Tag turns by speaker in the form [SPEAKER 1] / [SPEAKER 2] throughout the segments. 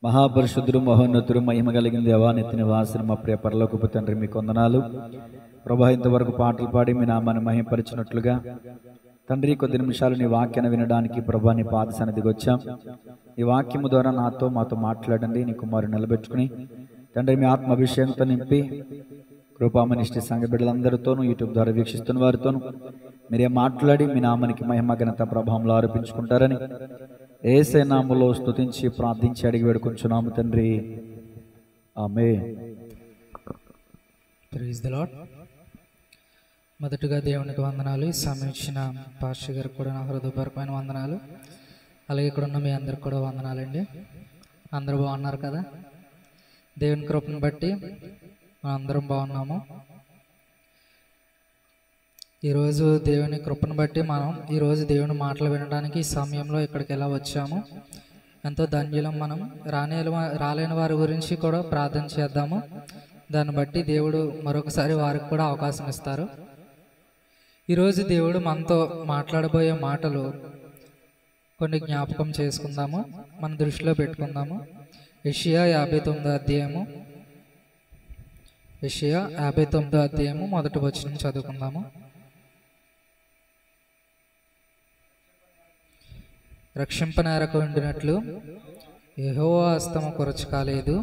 [SPEAKER 1] మహాపరిశుద్ధుడు మహోన్నతుడు మహిమ కలిగిన దేవా నిత్య నివాసులు మా ప్రియ పరలోకపు తండ్రి మీకు వందనాలు ప్రభా. ఇంతవరకు పాటలు పాడి మీ నామాన్ని మహిమపరిచినట్లుగా తండ్రి కొద్ది నిమిషాలు నీ వాక్యాన్ని వినడానికి ప్రభా నీ పాద సన్నిధికి వచ్చాం. ఈ వాక్యము ద్వారా మాతో మాట్లాడండి. నీ కుమారుడు నిలబెట్టుకుని తండ్రి మీ ఆత్మ అభిషేకంతో నింపి కృపామనిష్టి సంఘ బిడ్డలందరితోనూ యూట్యూబ్ ద్వారా వీక్షిస్తున్న వారితోనూ మీరే మాట్లాడి మీ నామానికి మహిమ ఘనత ప్రభావంలో ఆరోపించుకుంటారని యేసే నామములో స్తుతించి ప్రార్థించి అడిగి వేడుకొంచున్నాము తండ్రి, ఆమేన్.
[SPEAKER 2] Praise the lord. మొదటగా దేవునికి వందనాలు. ఈ సమయం ఇచ్చిన పాస్టర్ గారికి కూడా నా హృదయపూర్వకమైన వందనాలు. అలాగే ఇక్కడ ఉన్న మీ అందరికి కూడా వందనాలండి. అందరూ బాగున్నారు కదా? దేవుని కృపను బట్టి మనం అందరం బాగున్నాము. ఈరోజు దేవుని కృపను బట్టి మనం ఈరోజు దేవుని మాటలు వినడానికి ఈ సమయంలో ఇక్కడికి ఎలా వచ్చాము. ఎంతో ధన్యులం. మనం రాలేని వారి గురించి కూడా ప్రార్థన చేద్దాము. దాన్ని బట్టి దేవుడు మరొకసారి వారికి కూడా అవకాశం ఇస్తారు. ఈరోజు దేవుడు మనతో మాట్లాడబోయే మాటలు కొన్ని జ్ఞాపకం చేసుకుందాము, మన దృష్టిలో పెట్టుకుందాము. యెషయా 59వ అధ్యాయము, యెషయా 59వ అధ్యాయము మొదటి వచనం చదువుకుందాము. రక్షింపనేరకు ఉండినట్లు యెహోవా హస్తము కొరచు కాలేదు,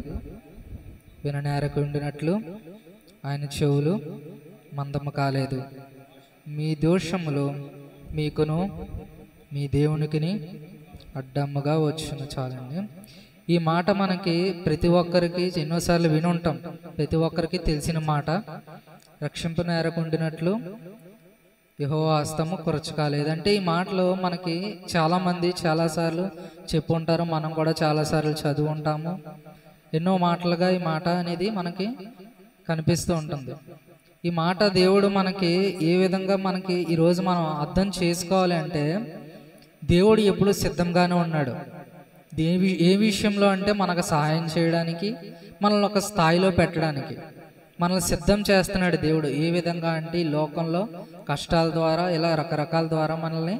[SPEAKER 2] విననేరకు ఉండినట్లు ఆయన చెవులు మందము కాలేదు. మీ దోషములు మీకును మీ దేవునికిని అడ్డమ్ముగా వచ్చును. చాలండి. ఈ మాట మనకి ప్రతి ఒక్కరికి ఎన్నోసార్లు విని ఉంటాం. ప్రతి ఒక్కరికి తెలిసిన మాట. రక్షింపనేరకు ఉండినట్లు యెహోవా హస్తము కొరచు కాలేదు అంటే ఈ మాటలు మనకి చాలామంది చాలాసార్లు చెప్పుంటారు. మనం కూడా చాలాసార్లు చదువు ఉంటాము. ఎన్నో మాటలుగా ఈ మాట అనేది మనకి కనిపిస్తూ ఉంటుంది. ఈ మాట దేవుడు మనకి ఏ విధంగా మనకి ఈరోజు మనం అర్థం చేసుకోవాలి అంటే, దేవుడు ఎప్పుడు సిద్ధంగానే ఉన్నాడు. ఏ విషయంలో అంటే మనకు సహాయం చేయడానికి, మనల్ని ఒక స్థాయిలో పెట్టడానికి మనల్ని సిద్ధం చేస్తున్నాడు దేవుడు. ఏ విధంగా అంటే ఈ లోకంలో కష్టాల ద్వారా ఇలా రకరకాల ద్వారా మనల్ని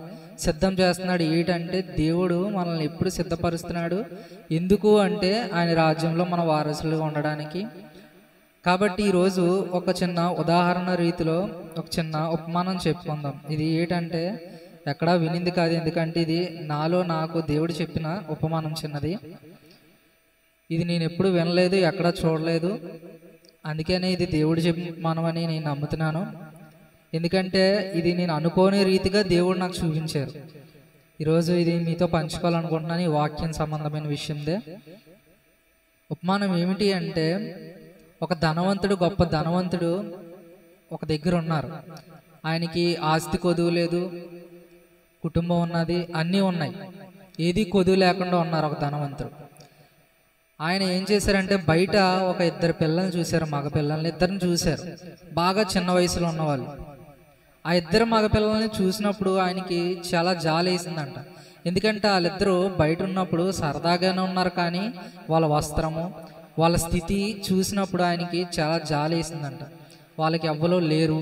[SPEAKER 2] సిద్ధం చేస్తున్నాడు. ఏంటంటే దేవుడు మనల్ని ఎప్పుడు సిద్ధపరుస్తున్నాడు, ఎందుకు అంటే ఆయన రాజ్యంలో మన వారసులుగా ఉండడానికి. కాబట్టి ఈరోజు ఒక చిన్న ఉదాహరణ రీతిలో ఒక చిన్న ఉపమానం చెప్పుకుందాం. ఇది ఏంటంటే ఎక్కడా వినింది కాదు, ఎందుకంటే ఇది నాకు దేవుడు చెప్పిన ఉపమానం చిన్నది. ఇది నేను ఎప్పుడు వినలేదు, ఎక్కడా చూడలేదు. అందుకనే ఇది దేవుడు చెప్పిన ఉపమానం అని నేను నమ్ముతున్నాను. ఎందుకంటే ఇది నేను అనుకోని రీతిగా దేవుడు నాకు చూపించారు. ఈరోజు ఇది మీతో పంచుకోవాలనుకుంటున్నాను. ఈ వాక్యం సంబంధమైన విషయందే. ఉపమానం ఏమిటి అంటే, ఒక ధనవంతుడు, గొప్ప ధనవంతుడు ఒక దగ్గర ఉన్నారు. ఆయనకి ఆస్తి కొదువు లేదు, కుటుంబం ఉన్నది, అన్నీ ఉన్నాయి. ఏది కొదువు లేకుండా ఉన్నారు ఒక ధనవంతుడు. ఆయన ఏం చేశారంటే బయట ఒక ఇద్దరు పిల్లల్ని చూశారు, మగ పిల్లల్ని ఇద్దరిని చూశారు, బాగా చిన్న వయసులో ఉన్నవాళ్ళు. ఆ ఇద్దరు మగ పిల్లల్ని చూసినప్పుడు ఆయనకి చాలా జాలి వేసిందంట. ఎందుకంటే వాళ్ళిద్దరూ బయట ఉన్నప్పుడు సరదాగానే ఉన్నారు, కానీ వాళ్ళ వస్త్రము వాళ్ళ స్థితి చూసినప్పుడు ఆయనకి చాలా జాలి వేసిందంట. వాళ్ళకి ఎవ్వరూ లేరు,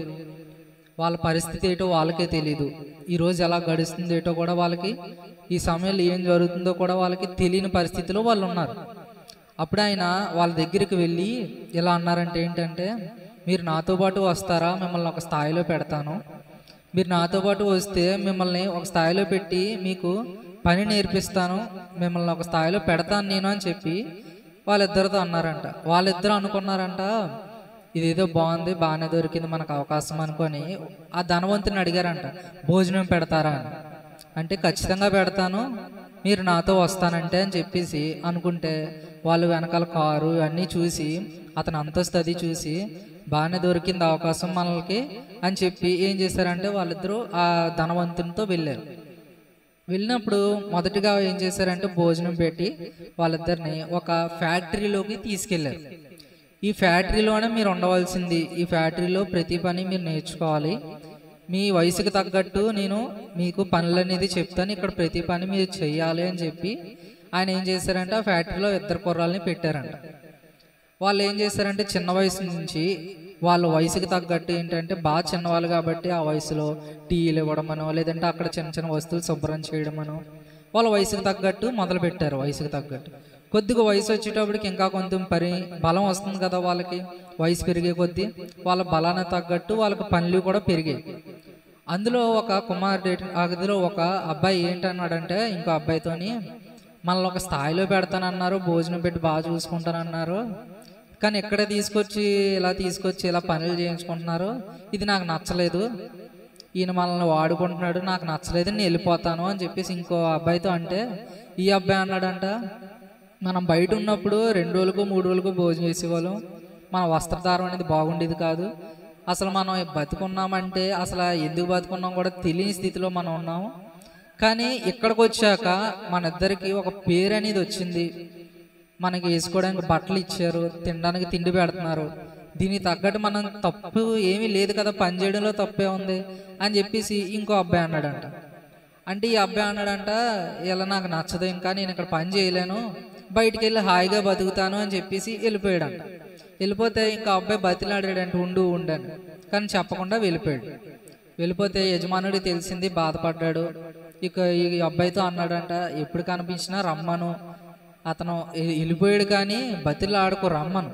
[SPEAKER 2] వాళ్ళ పరిస్థితి ఏంటో వాళ్ళకే తెలీదు, ఈరోజు ఎలా గడుస్తుంది ఏంటో కూడా వాళ్ళకి, ఈ సమయంలో ఏం జరుగుతుందో కూడా వాళ్ళకి తెలియని పరిస్థితిలో వాళ్ళు ఉన్నారు. అప్పుడు ఆయన వాళ్ళ దగ్గరికి వెళ్ళి ఇలా అన్నారంటే, ఏంటంటే మీరు నాతో పాటు వస్తారా, మిమ్మల్ని ఒక స్థాయిలో పెడతాను. మీరు నాతో పాటు వస్తే మిమ్మల్ని ఒక స్థాయిలో పెట్టి మీకు పని నేర్పిస్తాను, మిమ్మల్ని ఒక స్థాయిలో పెడతాను నేను అని చెప్పి వాళ్ళిద్దరితో అన్నారంట. వాళ్ళిద్దరు అనుకున్నారంట, ఇదేదో బాగుంది, బాగానే దొరికింది మనకు అవకాశం అనుకొని ఆ ధనవంతుని అడిగారంట, భోజనం పెడతారా అని. అంటే ఖచ్చితంగా పెడతాను, మీరు నాతో వస్తానంటే అని చెప్పేసి అనుకుంటే, వాళ్ళు వెనకాల కారు అన్నీ చూసి అతని అంతస్తు అది చూసి బాగానే దొరికింది అవకాశం మనకి అని చెప్పి ఏం చేశారంటే వాళ్ళిద్దరూ ఆ ధనవంతునితో వెళ్ళారు. వెళ్ళినప్పుడు మొదటిగా ఏం చేశారంటే భోజనం పెట్టి వాళ్ళిద్దరిని ఒక ఫ్యాక్టరీలోకి తీసుకెళ్లారు. ఈ ఫ్యాక్టరీలోనే మీరు ఉండవలసింది, ఈ ఫ్యాక్టరీలో ప్రతి పని మీరు నేర్చుకోవాలి, మీ వయసుకు తగ్గట్టు నేను మీకు పనులనేది చెప్తాను, ఇక్కడ ప్రతి పని మీరు చెయ్యాలి అని చెప్పి ఆయన ఏం చేశారంటే ఆ ఫ్యాక్టరీలో ఇద్దరు కుర్రాళ్ళని పెట్టారంట. వాళ్ళు ఏం చేశారంటే చిన్న వయసు నుంచి వాళ్ళ వయసుకి తగ్గట్టు ఏంటంటే బాగా చిన్నవాళ్ళు కాబట్టి ఆ వయసులో టీలు ఇవ్వడమనో లేదంటే అక్కడ చిన్న చిన్న వస్తువులు శుభ్రం చేయడమనో వాళ్ళ వయసుకు తగ్గట్టు మొదలు పెట్టారు. వయసుకు తగ్గట్టు కొద్దిగా వయసు వచ్చేటప్పటికి ఇంకా కొంచెం బలం వస్తుంది కదా వాళ్ళకి. వయసు పెరిగే కొద్దీ వాళ్ళ బలానికి తగ్గట్టు వాళ్ళకి పనులు కూడా పెరిగాయి. అందులో ఒక కుమారుడు, అందులో ఒక అబ్బాయి ఏంటన్నాడంటే ఇంకో అబ్బాయితోని, మనల్ని ఒక స్థాయిలో పెడతానన్నారు, భోజనం పెట్టి బాగా చూసుకుంటానన్నారు, కానీ ఎక్కడ తీసుకొచ్చి ఇలా పనులు చేయించుకుంటున్నారు, ఇది నాకు నచ్చలేదు, ఈయన మనల్ని వాడుకుంటున్నాడు, నాకు నచ్చలేదు, నేను వెళ్ళిపోతాను అని చెప్పేసి ఇంకో అబ్బాయితో అంటే, ఈ అబ్బాయి అన్నాడంట, మనం బయట ఉన్నప్పుడు 2 రోజులకు 3 రోజులకు భోజనం చేసేవాళ్ళం, మన వస్త్రధారం అనేది బాగుండేది కాదు, అసలు మనం బతుకున్నామంటే అసలు ఎందుకు బతుకున్నాం కూడా తెలియని స్థితిలో మనం ఉన్నాము. కానీ ఇక్కడికి వచ్చాక మన ఇద్దరికి ఒక పేరు అనేది వచ్చింది, మనకి వేసుకోవడానికి బట్టలు ఇచ్చారు, తినడానికి తిండి పెడుతున్నారు, దీనికి తగ్గట్టు మనం తప్పు ఏమీ లేదు కదా, పని చేయడంలో తప్పే ఉంది అని చెప్పేసి ఇంకో అబ్బాయి అన్నాడంట. అంటే ఈ అబ్బాయి అన్నాడంట, ఇలా నాకు నచ్చదు, ఇంకా నేను ఇక్కడ పని చేయలేను, బయటికి వెళ్ళి హాయిగా బతుకుతాను అని చెప్పేసి వెళ్ళిపోయాడంట. వెళ్ళిపోతే ఇంకా అబ్బాయి బతిలాడాడంటే ఉండని, కానీ చెప్పకుండా వెళ్ళిపోయాడు. వెళ్ళిపోతే యజమానుడికి తెలిసింది, బాధపడ్డాడు. ఇక ఈ అబ్బాయితో అన్నాడంట, ఎప్పుడు కనిపించినా రమ్మను, అతను వెళ్ళిపోయాడు కానీ బతిలాడుకో, రమ్మను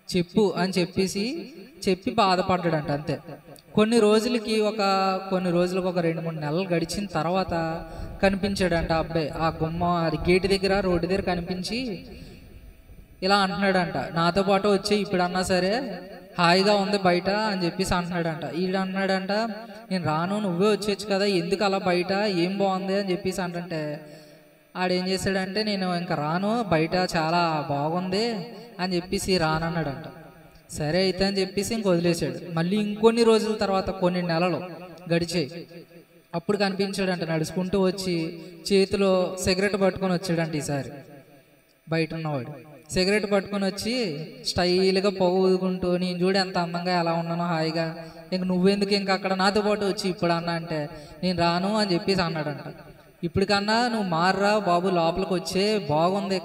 [SPEAKER 2] చెప్పు అని చెప్పి బాధపడ్డాడంట. అంతే. కొన్ని రోజులకి ఒక 2-3 నెలలు గడిచిన తర్వాత కనిపించాడంట అబ్బాయి. ఆ గేటు దగ్గర, రోడ్డు దగ్గర కనిపించి ఇలా అంటున్నాడంట, నాతో పాటు వచ్చి ఇప్పుడన్నా సరే, హాయిగా ఉంది బయట అని చెప్పేసి అంటున్నాడంట. ఈడు అన్నాడంట, నేను రాను, నువ్వే వచ్చేచ్చు కదా, ఎందుకు అలా బయట, ఏం బాగుంది అని చెప్పేసి అంటుంటే ఆడేం చేశాడంటే, నేను ఇంకా రాను, బయట చాలా బాగుంది అని చెప్పేసి రానన్నాడంట. సరే అయితే అని చెప్పేసి ఇంక వదిలేశాడు. మళ్ళీ ఇంకొన్ని రోజుల తర్వాత కొన్ని నెలలు గడిచాయి. అప్పుడు కనిపించాడంట, నడుచుకుంటూ వచ్చి చేతిలో సిగరెట్ పట్టుకొని వచ్చాడంట. ఈసారి బయట ఉన్నవాడు సిగరెట్ పట్టుకొని వచ్చి స్టైల్గా పొగ ఊదుకుంటూ, నేను చూడు ఎంత అందంగా ఎలా ఉన్నానో హాయిగా, ఇంక నువ్వెందుకు ఇంకా అక్కడ నాతో పాటు వచ్చి ఇప్పుడు అన్నా అంటే, నేను రాను అని చెప్పేసి అన్నాడంట. ఇప్పటికన్నా నువ్వు మార్రా బాబు, లోపలికి వచ్చే, బాగుంది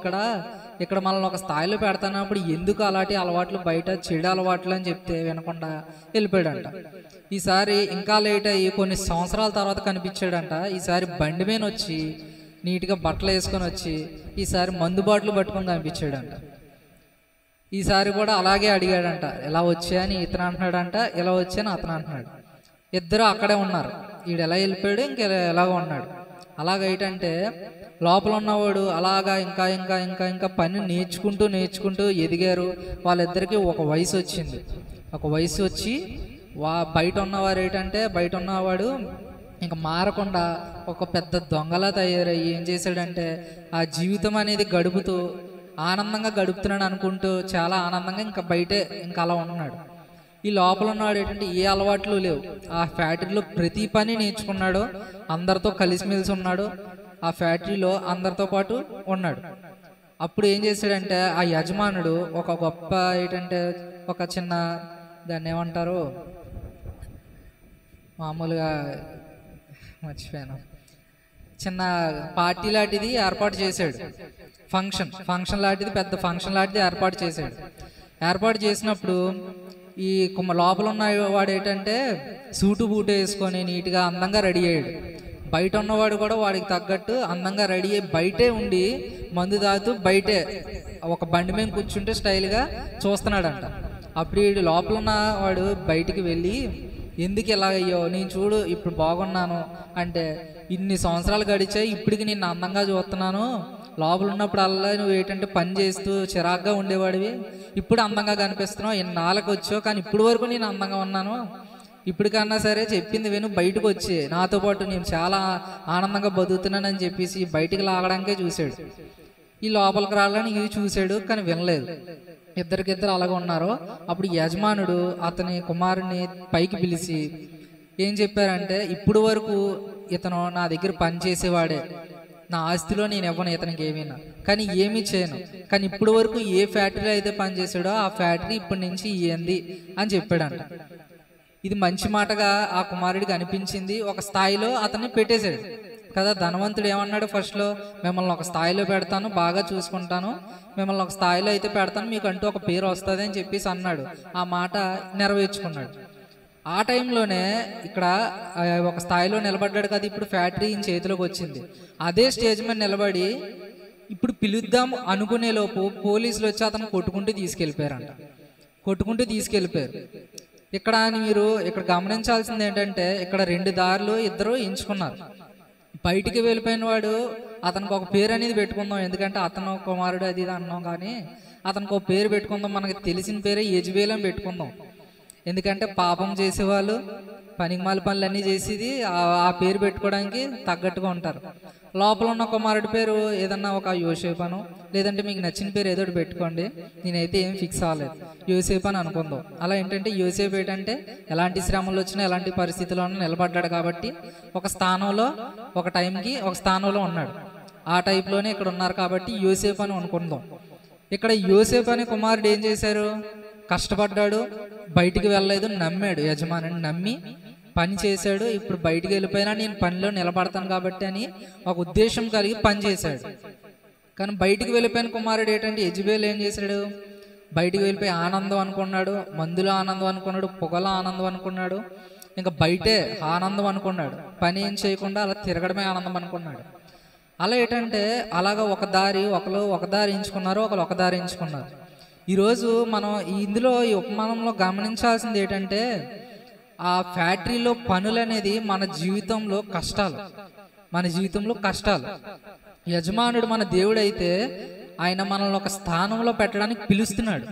[SPEAKER 2] ఇక్కడ మనల్ని ఒక స్థాయిలో పెడతానప్పుడు ఎందుకు అలాంటి అలవాట్లు, బయట చెడు అలవాట్లు అని చెప్తే వినకుండా వెళ్ళిపోయాడంట. ఈసారి ఇంకా లేట్ అయ్యి కొన్ని సంవత్సరాల తర్వాత కనిపించాడంట. ఈసారి బండి మీద వచ్చి నీట్గా బట్టలు వేసుకొని వచ్చి ఈసారి మందు బాటలు పట్టుకొని కనిపించాడంట. ఈసారి కూడా అలాగే అడిగాడంట, ఎలా వచ్చా అని ఇతను అంటున్నాడంట, ఎలా వచ్చాని అతను అంటున్నాడు. ఇద్దరు అక్కడే ఉన్నారు. ఈడు ఎలా వెళ్ళిపోయాడు, ఇంక ఎలాగో ఉన్నాడు. అలాగైతే లోపల ఉన్నవాడు అలాగా ఇంకా ఇంకా ఇంకా ఇంకా పని నేర్చుకుంటూ ఎదిగారు. వాళ్ళిద్దరికి ఒక వయసు వచ్చింది. ఒక వయసు వచ్చి బయట ఉన్నవారు బయట ఉన్నవాడు ఇంకా మారకుండా ఒక పెద్ద దొంగలా తయారయ్యి ఏం చేశాడంటే, ఆ జీవితం అనేది గడుపుతూ ఆనందంగా గడుపుతున్నాడు అనుకుంటూ చాలా ఆనందంగా ఇంకా బయటే ఇంకా అలా ఉన్నాడు. ఈ లోపల ఉన్నాడు ఏ అలవాట్లు లేవు. ఆ ఫ్యాక్టరీలో ప్రతి పని నేర్చుకున్నాడు, అందరితో కలిసిమెలిసి ఉన్నాడు, ఆ ఫ్యాక్టరీలో అందరితో పాటు ఉన్నాడు. అప్పుడు ఏం చేశాడంటే, ఆ యజమానుడు ఒక గొప్ప ఒక చిన్న, దాన్ని ఏమంటారు, మామూలుగా మర్చిపోయాను, చిన్న పార్టీ లాంటిది ఏర్పాటు చేశాడు. ఫంక్షన్ లాంటిది, పెద్ద ఫంక్షన్ లాంటిది ఏర్పాటు చేశాడు. ఏర్పాటు చేసినప్పుడు ఈ లోపల ఉన్నవాడు సూటు బూటు వేసుకొని నీట్గా అందంగా రెడీ అయ్యాడు. బయట ఉన్నవాడు కూడా వాడికి తగ్గట్టు అందంగా రెడీ అయ్యి బయటే ఉండి మందు తాగుతూ బయటే ఒక బండి మీద కూర్చుంటే స్టైల్గా చూస్తున్నాడంట. అప్పుడు వీడు లోపల ఉన్నవాడు బయటికి వెళ్ళి, ఎందుకు ఇలా అయ్యో, నేను చూడు ఇప్పుడు బాగున్నాను అంటే, ఇన్ని సంవత్సరాలు గడిచాయి, ఇప్పటికి నిన్ను అందంగా చూస్తున్నాను, లోపల ఉన్నప్పుడు అలా నువ్వు పని చేస్తూ చిరాగ్గా ఉండేవాడివి, ఇప్పుడు అందంగా కనిపిస్తున్నావు, ఇన్నాళ్ళకి వచ్చావు, కానీ ఇప్పుడు వరకు నేను అందంగా ఉన్నాను, ఇప్పటికన్నా సరే చెప్పింది విను, బయటకు వచ్చి నాతో పాటు నేను చాలా ఆనందంగా బతుకుతున్నానని చెప్పేసి బయటికి లాగడానికే చూశాడు. ఈ లోపలికి రావాలని ఇది చూశాడు, కానీ వినలేదు. ఇద్దరికిద్దరు అలాగ ఉన్నారు. అప్పుడు యజమానుడు అతని కుమారుని పైకి పిలిచి ఏం చెప్పారంటే, ఇప్పుడు వరకు ఇతను నా దగ్గర పని చేసేవాడే, నా ఆస్తిలో నేను ఇవ్వను ఇతనికి ఏమైనా, కానీ ఏమీ చేయను, కానీ ఇప్పుడు వరకు ఏ ఫ్యాక్టరీలో అయితే పనిచేసాడో ఆ ఫ్యాక్టరీ ఇప్పటి నుంచి ఏంది అని చెప్పాడంట. ఇది మంచి మాటగా ఆ కుమారుడికి అనిపించింది. ఒక స్థాయిలో అతన్ని పెట్టేశాడు కదా. ధనవంతుడు ఏమన్నాడు ఫస్ట్లో, మిమ్మల్ని ఒక స్థాయిలో పెడతాను, బాగా చూసుకుంటాను, మిమ్మల్ని ఒక స్థాయిలో అయితే పెడతాను, మీకు అంటూ ఒక పేరు వస్తుంది అని చెప్పేసి అన్నాడు. ఆ మాట నెరవేర్చుకున్నాడు. ఆ టైంలోనే ఇక్కడ ఒక స్థాయిలో నిలబడ్డాడు కదా. ఇప్పుడు ఫ్యాక్టరీ చేతిలోకి వచ్చింది. అదే స్టేజ్ మీద నిలబడి ఇప్పుడు పిలుద్దాం అనుకునే లోపు పోలీసులు వచ్చి అతను కొట్టుకుంటూ తీసుకెళ్ళిపోయారంట. కొట్టుకుంటూ తీసుకెళ్ళిపోయారు. ఇక్కడ మీరు ఇక్కడ గమనించాల్సింది ఏంటంటే, ఇక్కడ 2 దారులు ఇద్దరు ఎంచుకున్నారు. బయటికి వెళ్ళిపోయిన వాడు అతనికి ఒక పేరు అనేది పెట్టుకుందాం, ఎందుకంటే అతను కుమారుడు అది ఇది అన్నాం, కానీ అతనికి ఒక పేరు పెట్టుకుందాం. మనకి తెలిసిన పేరే యెజబేల్ అని పెట్టుకుందాం. ఎందుకంటే పాపం చేసేవాళ్ళు పనికిమాల పనులన్నీ చేసేది ఆ పేరు పెట్టుకోవడానికి తగ్గట్టుగా ఉంటారు. లోపల ఉన్న కుమారుడి పేరు ఏదన్నా ఒక యోసేపు అను, లేదంటే మీకు నచ్చిన పేరు ఏదో పెట్టుకోండి. నేనైతే ఏం ఫిక్స్ అవ్వలేదు, యోసేపు అని అనుకుందాం. అలా ఏంటంటే యోసేపు ఏంటంటే ఎలాంటి శ్రమలు వచ్చినా ఎలాంటి పరిస్థితుల్లోనూ నిలబడ్డాడు కాబట్టి ఒక స్థానంలో ఒక టైంకి ఒక స్థానంలో ఉన్నాడు. ఆ టైప్లోనే ఇక్కడ ఉన్నారు కాబట్టి యోసేపు అని అనుకుందాం. ఇక్కడ యోసేపు అనే కుమారుడు ఏం చేశారు? కష్టపడ్డాడు, బయటికి వెళ్ళలేదు, నమ్మాడు, యజమానిని నమ్మి పని చేశాడు. ఇప్పుడు బయటికి వెళ్ళిపోయినా నేను పనిలో నిలబడతాను కాబట్టి అని ఒక ఉద్దేశం కలిగి పని చేశాడు. కానీ బయటికి వెళ్ళిపోయిన కుమారుడు ఏంటంటే యెజబేల్ ఏం చేశాడు? బయటికి వెళ్ళిపోయి ఆనందం అనుకున్నాడు, మందులో ఆనందం అనుకున్నాడు, పొగలో ఆనందం అనుకున్నాడు, ఇంకా బయటే ఆనందం అనుకున్నాడు. పని ఏం చేయకుండా అలా తిరగడమే ఆనందం అనుకున్నాడు. అలా ఏంటంటే అలాగా ఒకరు ఒక దారి ఎంచుకున్నారు, ఒకరు ఒక దారి ఎంచుకున్నారు. ఈరోజు మనం ఇందులో ఈ ఉపమానంలో గమనించాల్సింది ఏంటంటే, ఆ ఫ్యాక్టరీలో పనులు అనేది మన జీవితంలో కష్టాలు. యజమానుడు మన దేవుడు అయితే ఆయన మనల్ని ఒక స్థానంలో పెట్టడానికి పిలుస్తున్నాడు.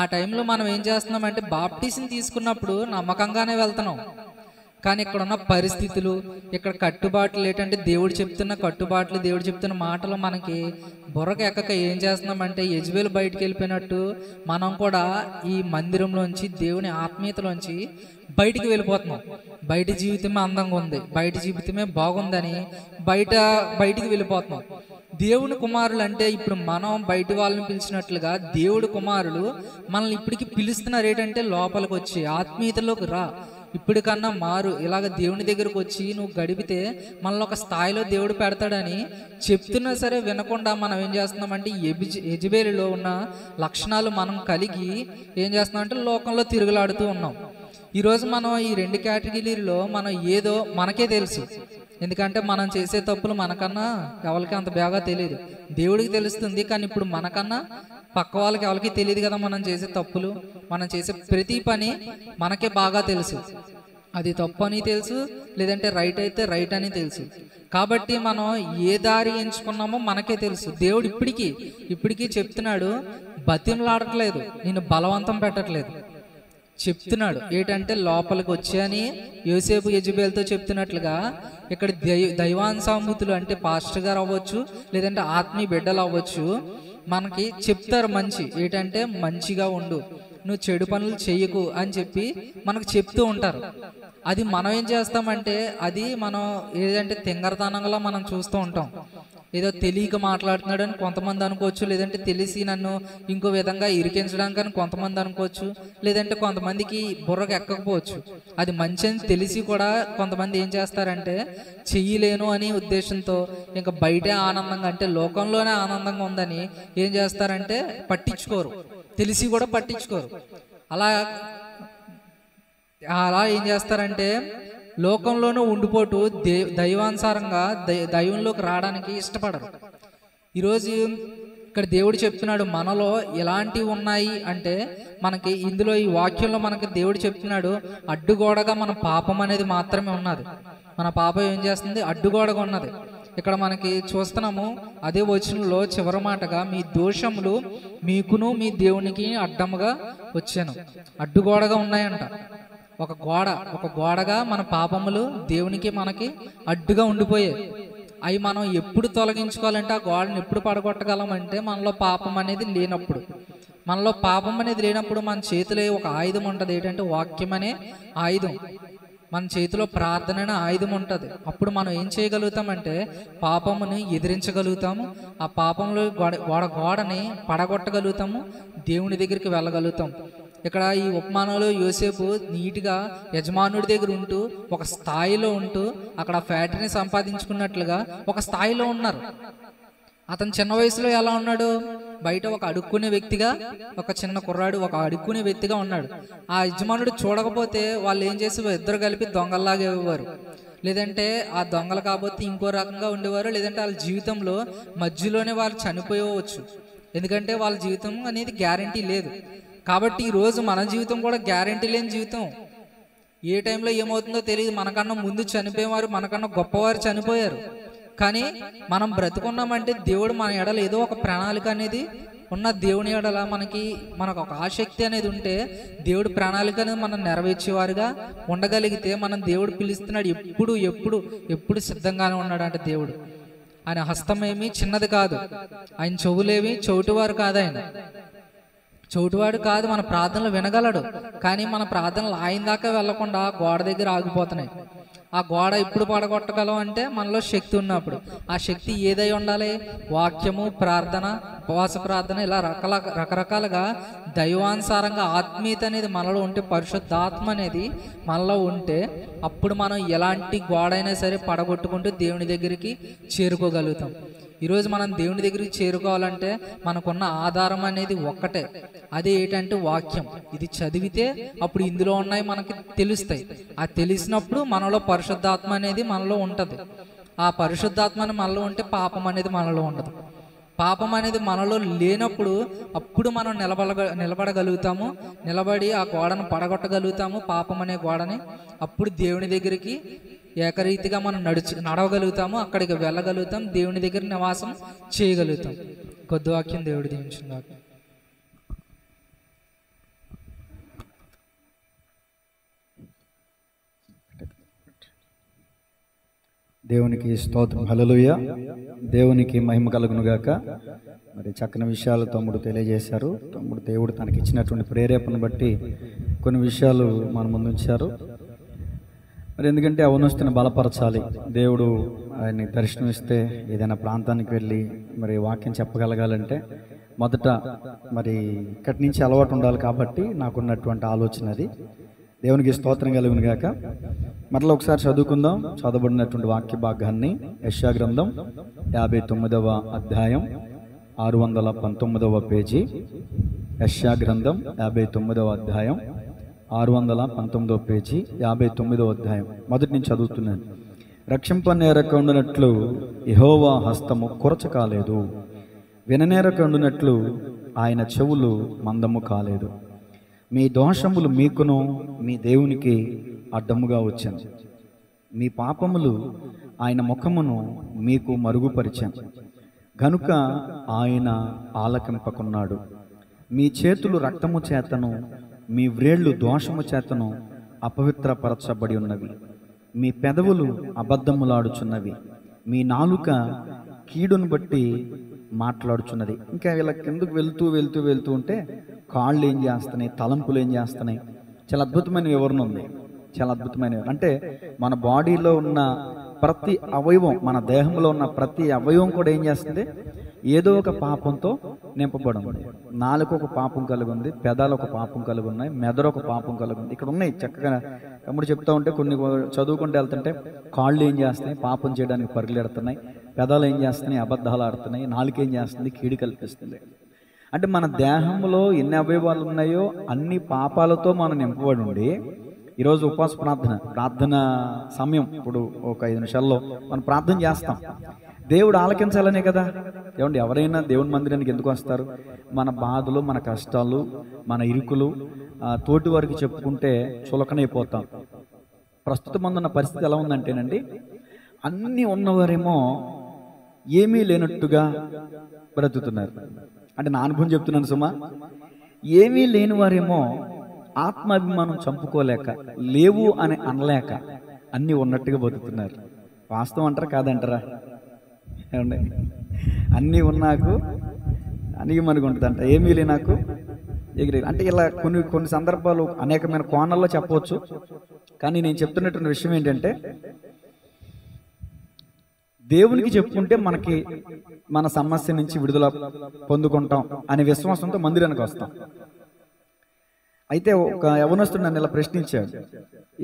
[SPEAKER 2] ఆ టైంలో మనం ఏం చేస్తున్నామంటే బాప్టిజం తీసుకున్నప్పుడు నమ్మకంగానే వెళ్తున్నాం. కానీ ఇక్కడ ఉన్న పరిస్థితులు, ఇక్కడ కట్టుబాట్లు ఏంటంటే దేవుడు చెప్తున్న కట్టుబాట్లు, దేవుడు చెప్తున్న మాటలు మనకి బుర్రకు ఎక్కక ఏం చేస్తున్నామంటే యెజబేల్ బయటికి వెళ్ళిపోయినట్టు మనం కూడా ఈ మందిరంలోంచి, దేవుని ఆత్మీయతలోంచి బయటికి వెళ్ళిపోతున్నాం. బయట జీవితమే అందంగా ఉంది, బయట జీవితమే బాగుందని బయటికి వెళ్ళిపోతున్నాం. దేవుని కుమారులు అంటే ఇప్పుడు మనం బయట వాళ్ళని పిలిచినట్లుగా దేవుడి కుమారులు మనల్ని ఇప్పటికి పిలుస్తున్నారు. ఏంటంటే లోపలికి వచ్చి ఆత్మీయతలోకి రా, ఇప్పటికన్నా మారు, ఇలాగ దేవుని దగ్గరకు వచ్చి నువ్వు గడిపితే మనల్ని ఒక స్థాయిలో దేవుడు పెడతాడని చెప్తున్నా సరే వినకుండా మనం ఏం చేస్తున్నామంటే యెజబేలులో ఉన్న లక్షణాలు మనం కలిగి ఏం చేస్తున్నామంటే లోకంలో తిరుగులాడుతూ ఉన్నాం. ఈరోజు మనం ఈ 2 కేటగిరీలో మనం ఏదో మనకే తెలుసు. ఎందుకంటే మనం చేసే తప్పులు మనకన్నా ఎవరికి అంత బాగా తెలియదు, దేవుడికి తెలుస్తుంది. కానీ ఇప్పుడు మనకన్నా పక్క వాళ్ళకి ఎవరికి తెలియదు కదా మనం చేసే తప్పులు. మనం చేసే ప్రతి పని మనకే బాగా తెలుసు. అది తప్పు అని తెలుసు, లేదంటే రైట్ అయితే రైట్ అని తెలుసు. కాబట్టి మనం ఏ దారి ఎంచుకున్నామో మనకే తెలుసు. దేవుడు ఇప్పటికీ చెప్తున్నాడు, బతిమలాడట్లేదు, నిన్ను బలవంతం పెట్టట్లేదు, చెప్తున్నాడు. ఏంటంటే లోపలికి వచ్చాని యోసేపు యెజబేల్తో చెప్తున్నట్లుగా ఇక్కడ దైవాంశాంభూతులు అంటే పాస్టర్ గారు అవ్వచ్చు, లేదంటే ఆత్మీయ బిడ్డలు అవ్వచ్చు, మనకి చెప్తారు మంచి. ఏంటంటే మంచిగా ఉండు, నువ్వు చెడు పనులు చెయ్యకు అని చెప్పి మనకు చెప్తూ ఉంటారు. అది మనం ఏం చేస్తామంటే అది మనం ఏదంటే తింగరతనంగా మనం చూస్తూ ఉంటాం. ఏదో తెలియక మాట్లాడుతున్నాడు అని కొంతమంది అనుకోవచ్చు, లేదంటే తెలిసి నన్ను ఇంకో విధంగా ఇరికించడానికి అని కొంతమంది అనుకోవచ్చు, లేదంటే కొంతమందికి బుర్రకు ఎక్కకపోవచ్చు. అది మంచి అని తెలిసి కూడా కొంతమంది ఏం చేస్తారంటే చెయ్యలేను అని ఉద్దేశంతో ఇంకా బయటే ఆనందంగా అంటే లోకంలోనే ఆనందంగా ఉందని ఏం చేస్తారంటే పట్టించుకోరు, తెలిసి కూడా పట్టించుకోరు. అలా ఏం చేస్తారంటే లోకంలోనూ ఉండిపోటు దైవానుసారంగా దైవంలోకి రావడానికి ఇష్టపడరు. ఈరోజు ఇక్కడ దేవుడు చెప్తున్నాడు మనలో ఎలాంటివి ఉన్నాయి అంటే, మనకి ఇందులో ఈ వాక్యంలో మనకి దేవుడు చెప్తున్నాడు అడ్డుగోడగా మన పాపం అనేది మాత్రమే ఉన్నది. మన పాపం ఏం చేస్తుంది? అడ్డుగోడగా ఉన్నది. ఇక్కడ మనకి చూస్తున్నాము అదే వచనంలో చివరి మాటగా మీ దోషములు మీకును మీ దేవునికి అడ్డముగా వచ్చాను. అడ్డుగోడగా ఉన్నాయంట. ఒక గోడగా మన పాపములు దేవునికి మనకి అడ్డుగా ఉండిపోయాయి. అవి మనం ఎప్పుడు తొలగించుకోవాలంటే, ఆ గోడను ఎప్పుడు పడగొట్టగలమంటే మనలో పాపం అనేది లేనప్పుడు. మనలో పాపం అనేది లేనప్పుడు మన చేతిలో ఒక ఆయుధం ఉంటుంది. ఏంటంటే వాక్యం అనే ఆయుధం. మన చేతిలో ప్రార్థన అనే ఆయుధం ఉంటుంది. అప్పుడు మనం ఏం చేయగలుగుతామంటే పాపముని ఎదిరించగలుగుతాము. ఆ పాపంలో గోడని పడగొట్టగలుగుతాము, దేవుని దగ్గరికి వెళ్ళగలుగుతాం. ఇక్కడ ఈ ఉపమానంలో యోసేపు నీట్గా యజమానుడి దగ్గర ఉంటూ ఒక స్థాయిలో ఉంటూ అక్కడ ఫ్యాక్టరీని సంపాదించుకున్నట్లుగా ఒక స్థాయిలో ఉన్నారు. అతను చిన్న వయసులో ఎలా ఉన్నాడు? బయట ఒక అడుక్కునే వ్యక్తిగా, ఒక చిన్న కుర్రాడు ఒక అడుక్కునే వ్యక్తిగా ఉన్నాడు. ఆ యజమానుడు చూడకపోతే వాళ్ళు ఏం చేసి ఇద్దరు కలిపి దొంగల్లాగా ఇవ్వరు. లేదంటే ఆ దొంగలు కాబట్టి ఇంకో రకంగా ఉండేవారు, లేదంటే వాళ్ళ జీవితంలో మధ్యలోనే వాళ్ళు చనిపోవచ్చు. ఎందుకంటే వాళ్ళ జీవితం అనేది గ్యారంటీ లేదు. కాబట్టి ఈరోజు మన జీవితం కూడా గ్యారంటీ లేని జీవితం. ఏ టైంలో ఏమవుతుందో తెలియదు. మనకన్నా ముందు చనిపోయేవారు, మనకన్నా గొప్పవారు చనిపోయారు. కానీ మనం బ్రతుకున్నామంటే దేవుడు మన ఎడల ఏదో ఒక ప్రణాళిక అనేది ఉన్న. దేవుని ఎడల మనకు ఒక ఆసక్తి అనేది ఉంటే దేవుడు ప్రణాళిక అనేది మనం నెరవేర్చేవారుగా ఉండగలిగితే మనం దేవుడు పిలుస్తున్నాడు. ఎప్పుడు సిద్ధంగానే ఉన్నాడు అంటే దేవుడు. ఆయన హస్తం ఏమి చిన్నది కాదు, ఆయన చెవులేమి చౌటివారు కాదు, ఆయన చౌటివాడు కాదు. మన ప్రార్థనలు వినగలడు, కానీ మన ప్రార్థనలు ఆయన దాకా వెళ్లకుండా గోడ దగ్గర ఆగిపోతున్నాయి. ఆ గోడ ఇప్పుడు పడగొట్టగలం అంటే మనలో శక్తి ఉన్నప్పుడు. ఆ శక్తి ఏదై ఉండాలి? వాక్యము, ప్రార్థన, ఉపవాస ప్రార్థన, ఇలా రకరకాలుగా దైవానుసారంగా ఆత్మీయత అనేది మనలో ఉంటే, పరిశుద్ధాత్మ అనేది మనలో ఉంటే, అప్పుడు మనం ఎలాంటి గోడ అయినా సరే పడగొట్టుకుంటూ దేవుని దగ్గరికి చేరుకోగలుగుతాం. ఈరోజు మనం దేవుని దగ్గరికి చేరుకోవాలంటే మనకున్న ఆధారం అనేది ఒక్కటే, అది ఏంటంటే వాక్యం. ఇది చదివితే అప్పుడు ఇందులో ఉన్నాయి మనకి తెలుస్తాయి. ఆ తెలిసినప్పుడు మనలో పరిశుద్ధాత్మ అనేది మనలో ఉంటుంది. ఆ పరిశుద్ధాత్మ మనలో ఉంటే పాపం అనేది మనలో ఉండదు. పాపం అనేది మనలో లేనప్పుడు అప్పుడు మనం నిలబడగలుగుతాము. నిలబడి ఆ గోడను పడగొట్టగలుగుతాము, పాపం అనే గోడని. అప్పుడు దేవుని దగ్గరికి ఏకరీతిగా మనం నడవగలుగుతాము, అక్కడికి వెళ్ళగలుగుతాం, దేవుని దగ్గర నివాసం చేయగలుగుతాం. కొద్ది వాక్యం దేవుడు దీవించుగాక.
[SPEAKER 1] దేవునికి స్తోత్రం, హల్లెలూయా. దేవునికి మహిమ కలుగును గాక. మరి చక్కని విషయాలు తమ్ముడు తెలియజేశారు. దేవుడు తనకి ఇచ్చినటువంటి ప్రేరేపణ బట్టి కొన్ని విషయాలు మన ముందు ఉంచారు. మరి ఎందుకంటే అవనస్తుని బలపరచాలి. దేవుడు ఆయన్ని దర్శనమిస్తే ఏదైనా ప్రాంతానికి వెళ్ళి మరి వాక్యం చెప్పగలగాలంటే మొదట మరి ఇక్కడి నుంచి అలవాటు ఉండాలి. కాబట్టి నాకున్నటువంటి ఆలోచన అది. దేవునికి స్తోత్రం కలుగును గాక. మరలా ఒకసారి చదువుకుందాం చదవబడినటువంటి వాక్య భాగాన్ని. యెషయా గ్రంథం 59వ అధ్యాయం 619వ పేజీ. యెషయా గ్రంథం 59వ అధ్యాయం 619వ పేజీ, 59వ అధ్యాయం మొదటి నుంచి చదువుతున్నాను. రక్షింపనేరకుండునట్లు యెహోవా హస్తము కొరచ కాలేదు, విననేరకుండునట్లు ఆయన చెవులు మందము కాలేదు. మీ దోషములు మీకును మీ దేవునికి అడ్డముగా వచ్చాను. మీ పాపములు ఆయన ముఖమును మీకు మరుగుపరిచాను గనుక ఆయన ఆలకింపకున్నాడు. మీ చేతులు రక్తము చేతను మీ వ్రేళ్లు దోషము చేతను అపవిత్రపరచబడి ఉన్నవి. మీ పెదవులు అబద్ధములాడుచున్నవి. మీ నాలుక కీడును బట్టి మాట్లాడుచున్నది. ఇంకా ఇలా కిందకు వెళ్తూ ఉంటే కాళ్ళు ఏం చేస్తున్నాయి, తలంపులు ఏం చేస్తున్నాయి. చాలా అద్భుతమైన వివరణ ఉంది. చాలా అద్భుతమైన అంటే మన బాడీలో ఉన్న ప్రతి అవయవం, మన దేహంలో ఉన్న ప్రతి అవయవం కూడా ఏం చేస్తుంది? ఏదో ఒక పాపంతో నింపబడి ఉంది. నాలుక ఒక పాపం కలిగి ఉంది, పెదాలు ఒక పాపం కలిగి ఉన్నాయి, మెదడు ఒక పాపం కలిగి ఉంది. ఇక్కడ ఉన్నాయి చక్కగా తమ్ముడు చెప్తా ఉంటే కొన్ని చదువుకుంటూ వెళ్తుంటే కాళ్ళు ఏం చేస్తున్నాయి? పాపం చేయడానికి పరుగులెడుతున్నాయి. పెదాలు ఏం చేస్తున్నాయి? అబద్ధాలు ఆడుతున్నాయి. నాలుక ఏం చేస్తుంది? కీడు కల్పిస్తుంది. అంటే మన దేహంలో ఎన్ని అవయవాలు ఉన్నాయో అన్ని పాపాలతో మనం నింపబడి ఉండి ఈరోజు ఉపవాస ప్రార్థన సమయం. ఇప్పుడు ఒక 5 నిమిషాల్లో మనం ప్రార్థన చేస్తాం. దేవుడు ఆలకించాలనే కదా. ఏమండి, ఎవరైనా దేవుని మందిరానికి ఎందుకు వస్తారు? మన బాధలు, మన కష్టాలు, మన ఇరుకులు తోటి వారికి చెప్పుకుంటే చులకనైపోతాం. ప్రస్తుతం ఉన్న పరిస్థితి ఎలా ఉందంటేనండి, అన్నీ ఉన్నవారేమో ఏమీ లేనట్టుగా బ్రతుకుతున్నారు. అంటే నా అనుభవం చెప్తున్నాను సుమా. ఏమీ లేని వారేమో ఆత్మాభిమానం చంపుకోలేక, లేవు అని అనలేక అన్నీ ఉన్నట్టుగా బతుకుతున్నారు. వాస్తవం అంటారా కాదంటారా? ఏమండి, అన్నీ ఉన్నాకు అనిగి మనకు ఉంటుందంట, ఏమీ లే నాకు ఎగిరి. అంటే ఇలా కొన్ని సందర్భాలు అనేకమైన కోణాల్లో చెప్పవచ్చు. కానీ నేను చెప్తున్నటువంటి విషయం ఏంటంటే, దేవునికి చెప్పుకుంటే మనకి మన సమస్య నుంచి విడుదల పొందుకుంటాం అనే విశ్వాసంతో మందిరానికి వస్తాం. అయితే ఒక యవనస్తుడు నన్ను ఇలా ప్రశ్నించాడు.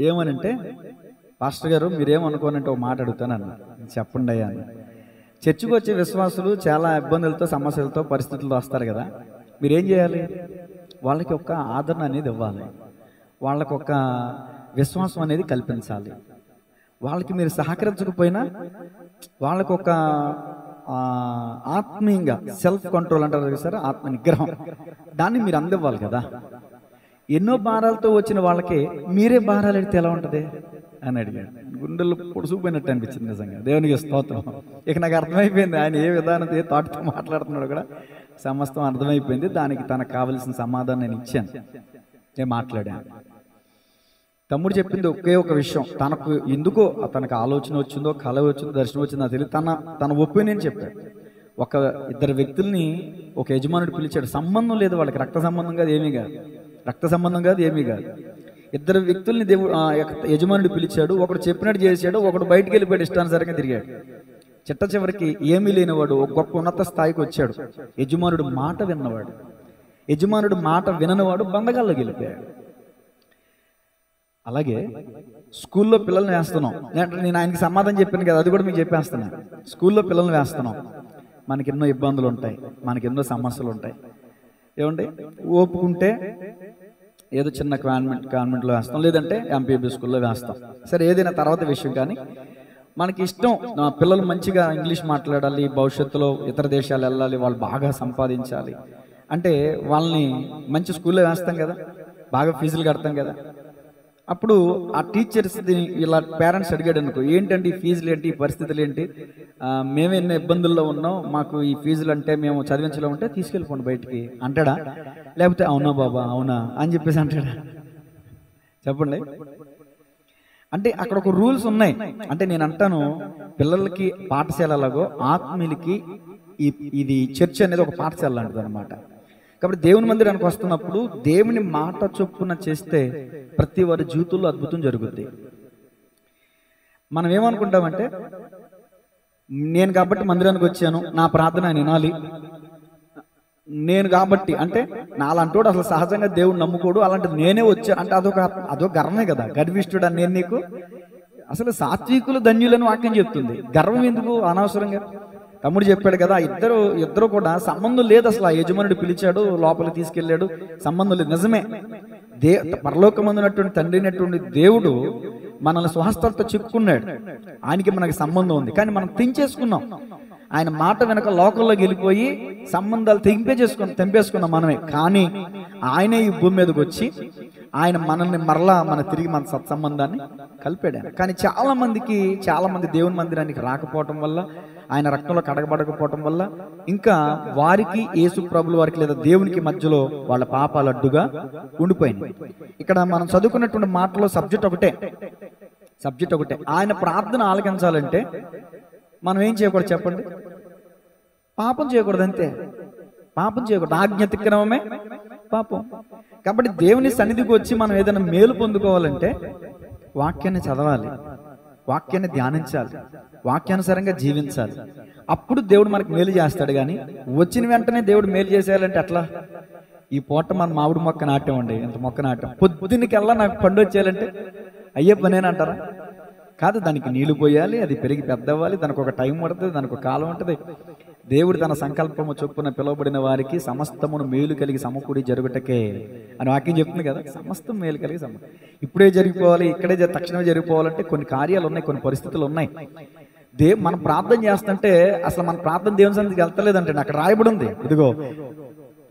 [SPEAKER 1] ఏమనంటే, పాస్టర్ గారు మీరేమనుకోనంటే ఒక మాట అడుగుతాను అన్న, చెప్పండి అయ్యా అని. చర్చికి వచ్చే విశ్వాసులు చాలా ఇబ్బందులతో, సమస్యలతో, పరిస్థితులతో వస్తారు కదా. మీరేం చేయాలి? వాళ్ళకి ఒక ఆదరణ అనేది ఇవ్వాలి, వాళ్ళకు ఒక విశ్వాసం అనేది కల్పించాలి. వాళ్ళకి మీరు సహకరించకపోయినా వాళ్ళకు ఒక ఆత్మీయంగా సెల్ఫ్ కంట్రోల్ అంటారు సార్, ఆత్మ నిగ్రహం, దాన్ని మీరు అందివ్వాలి కదా. ఎన్నో భారాలతో వచ్చిన వాళ్ళకి మీరే భారాలు ఎడితే ఎలా ఉంటుంది అని అడిగాడు. గుండెలు పొడుసుకుపోయినట్టు అనిపించింది నిజంగా. దేవునికి స్తోత్రం. ఇక నాకు అర్థమైపోయింది ఆయన ఏ విధానం ఏ థాట్తో మాట్లాడుతున్నాడు కూడా సమస్తం అర్థమైపోయింది. దానికి తనకు కావలసిన సమాధానం నేను ఇచ్చాను, నేను మాట్లాడాను. తమ్ముడు చెప్పింది ఒకే ఒక విషయం, తనకు ఎందుకో తనకు ఆలోచన వచ్చిందో కళ వచ్చిందో దర్శనం వచ్చిందో నాకు తెలియదు, తన ఒపీనియన్ చెప్పాడు. ఒక ఇద్దరు వ్యక్తుల్ని ఒక యజమానుడు పిలిచాడు, సంబంధం లేదు వాళ్ళకి, రక్త సంబంధం కాదు ఏమీ కాదు, రక్త సంబంధం కాదు ఏమీ కాదు. ఇద్దరు వ్యక్తుల్ని దేవుడు యజమానుడు పిలిచాడు, ఒకడు చెప్పినట్టు చేశాడు, ఒకడు బయటికి వెళ్ళిపోయాడు, ఇష్టానుసారంగా తిరిగాడు. చిట్ట చివరికి ఏమీ లేనివాడు ఒక గొప్ప ఉన్నత స్థాయికి వచ్చాడు. యజమానుడు మాట విన్నవాడు, యజమానుడు మాట విననివాడు బంధకాల్లోకి వెళ్ళిపోయాడు. అలాగే స్కూల్లో పిల్లల్ని వేస్తున్నాం, నేను ఆయనకి సమాధానం చెప్పాను కదా, అది కూడా మీకు చెప్పేస్తున్నాను. స్కూల్లో పిల్లల్ని వేస్తున్నాం, మనకి ఎన్నో ఇబ్బందులు ఉంటాయి, మనకి ఎన్నో సమస్యలు ఉంటాయి. ఏమండి, ఓపుకుంటే ఏదో చిన్న కాన్వెంట్లో వేస్తాం, లేదంటే ఎంపీబీ స్కూల్లో వేస్తాం. సరే, ఏదైనా తర్వాత విషయం. కానీ మనకి ఇష్టం పిల్లలు మంచిగా ఇంగ్లీష్ మాట్లాడాలి, భవిష్యత్తులో ఇతర దేశాలు వెళ్ళాలి, వాళ్ళు బాగా సంపాదించాలి అంటే వాళ్ళని మంచి స్కూల్లో వేస్తాం కదా, బాగా ఫీజులు కడతాం కదా. అప్పుడు ఆ టీచర్స్ ఇలా పేరెంట్స్ అడిగాడు అనుకో, ఏంటంటే ఈ ఫీజులు ఏంటి, ఈ పరిస్థితులు ఏంటి, మేము ఎన్నో ఇబ్బందుల్లో ఉన్నాం, మాకు ఈ ఫీజులు అంటే మేము చదివించలో ఉంటే తీసుకెళ్ళిపోండి బయటికి అంటాడా, లేకపోతే అవునా బాబా అవునా అని చెప్పేసి అంటాడా? చెప్పండి. అంటే అక్కడ ఒక రూల్స్ ఉన్నాయి. అంటే నేను అంటాను, పిల్లలకి పాఠశాలలాగో ఆత్మీయులకి ఇది చర్చ్ అనేది ఒక పాఠశాల లాంటిది అనమాట. కాబట్టి దేవుని మందిరానికి వస్తున్నప్పుడు దేవుని మాట చొప్పున చేస్తే ప్రతి వారి జీవితంలో అద్భుతం జరుగుద్ది. మనం ఏమనుకుంటామంటే, నేను కాబట్టి మందిరానికి వచ్చాను, నా ప్రార్థన ఆయన వినాలి, నేను కాబట్టి అంటే నాలంటోడు అసలు సహజంగా దేవుడు నమ్ముకోడు, అలాంటిది నేనే వచ్చా అంటే అదొక గర్వమే కదా, గర్విష్ఠుడా నేను నీకు. అసలు సాత్వికులు ధన్యులను వాక్యం చెప్తుంది, గర్వం ఎందుకు అనవసరంగా. తమ్ముడు చెప్పాడు కదా, ఇద్దరు కూడా సంబంధం లేదు అసలు. ఆ యజమానుడు పిలిచాడు, లోపలికి తీసుకెళ్ళాడు, సంబంధం లేదు. నిజమే, పరలోకమందున్నటువంటి తండ్రి అయినటువంటి దేవుడు మనల్ని స్వహస్తాలతో చిక్కుకున్నాడు, ఆయనకి మనకి సంబంధం ఉంది. కానీ మనం తెంచేసుకున్నాం, ఆయన మాట వెనక లోకంలోకి వెళ్ళిపోయి సంబంధాలు తెంపేసుకున్నాం మనమే. కానీ ఆయనే ఈ భూమి మీదకి వచ్చి ఆయన మనల్ని మరలా తిరిగి మన సత్సంబంధాన్ని కలిపాడు. కానీ చాలా మంది దేవుని మందిరానికి రాకపోవటం వల్ల, ఆయన రక్తంలో కడగబడకపోవటం వల్ల, ఇంకా వారికి యేసు ప్రభుల వారికి లేదా దేవునికి మధ్యలో వాళ్ళ పాపాలు అడ్డుగా ఉండిపోయింది. ఇక్కడ మనం చదువుకున్నటువంటి మాటలో సబ్జెక్ట్ ఒకటే. ఆయన ప్రార్థన ఆలకించాలంటే మనం ఏం చేయకూడదు చెప్పండి? పాపం చేయకూడదు, అంతే. పాపం చేయకూడదు, ఆజ్ఞ అతిక్రమమే పాపం. కాబట్టి దేవుని సన్నిధికి వచ్చి మనం ఏదైనా మేలు పొందుకోవాలంటే వాక్యాన్ని చదవాలి, వాక్యాన్ని ధ్యానించాలి, వాక్యానుసారంగా జీవించాలి. అప్పుడు దేవుడు మనకు మేలు చేస్తాడు. కానీ వచ్చిన వెంటనే దేవుడు మేలు చేసేయాలంటే అట్లా. ఈ పూట మనం మామిడి మొక్క నాటామండి, ఇంత మొక్క నాటాం, పొద్దున్నకెల్లా నాకు పండు వచ్చేయాలంటే అయ్యే పనేనంటారా? కాదు, దానికి నీళ్లు పోయాలి, అది పెరిగి పెద్ద అవ్వాలి, దానికి ఒక టైం పడుతుంది, దానికి ఒక కాలం ఉంటుంది. దేవుడు తన సంకల్పము చొప్పున పిలువబడిన వారికి సమస్తమును మేలు కలిగి సమకూడి జరుగుటకే అని వాక్యం చెప్తుంది కదా. సమస్తం మేలు కలిగి ఇప్పుడే జరిగిపోవాలి, ఇక్కడే తక్షణమే జరిగిపోవాలంటే కొన్ని కార్యాలు ఉన్నాయి, కొన్ని పరిస్థితులు ఉన్నాయి. మనం ప్రార్థన చేస్తుంటే అసలు మన ప్రార్థన దేవుని సన్నిధికి వెళ్తలేదంటే అక్కడ రాయబడి ఉంది, ఇదిగో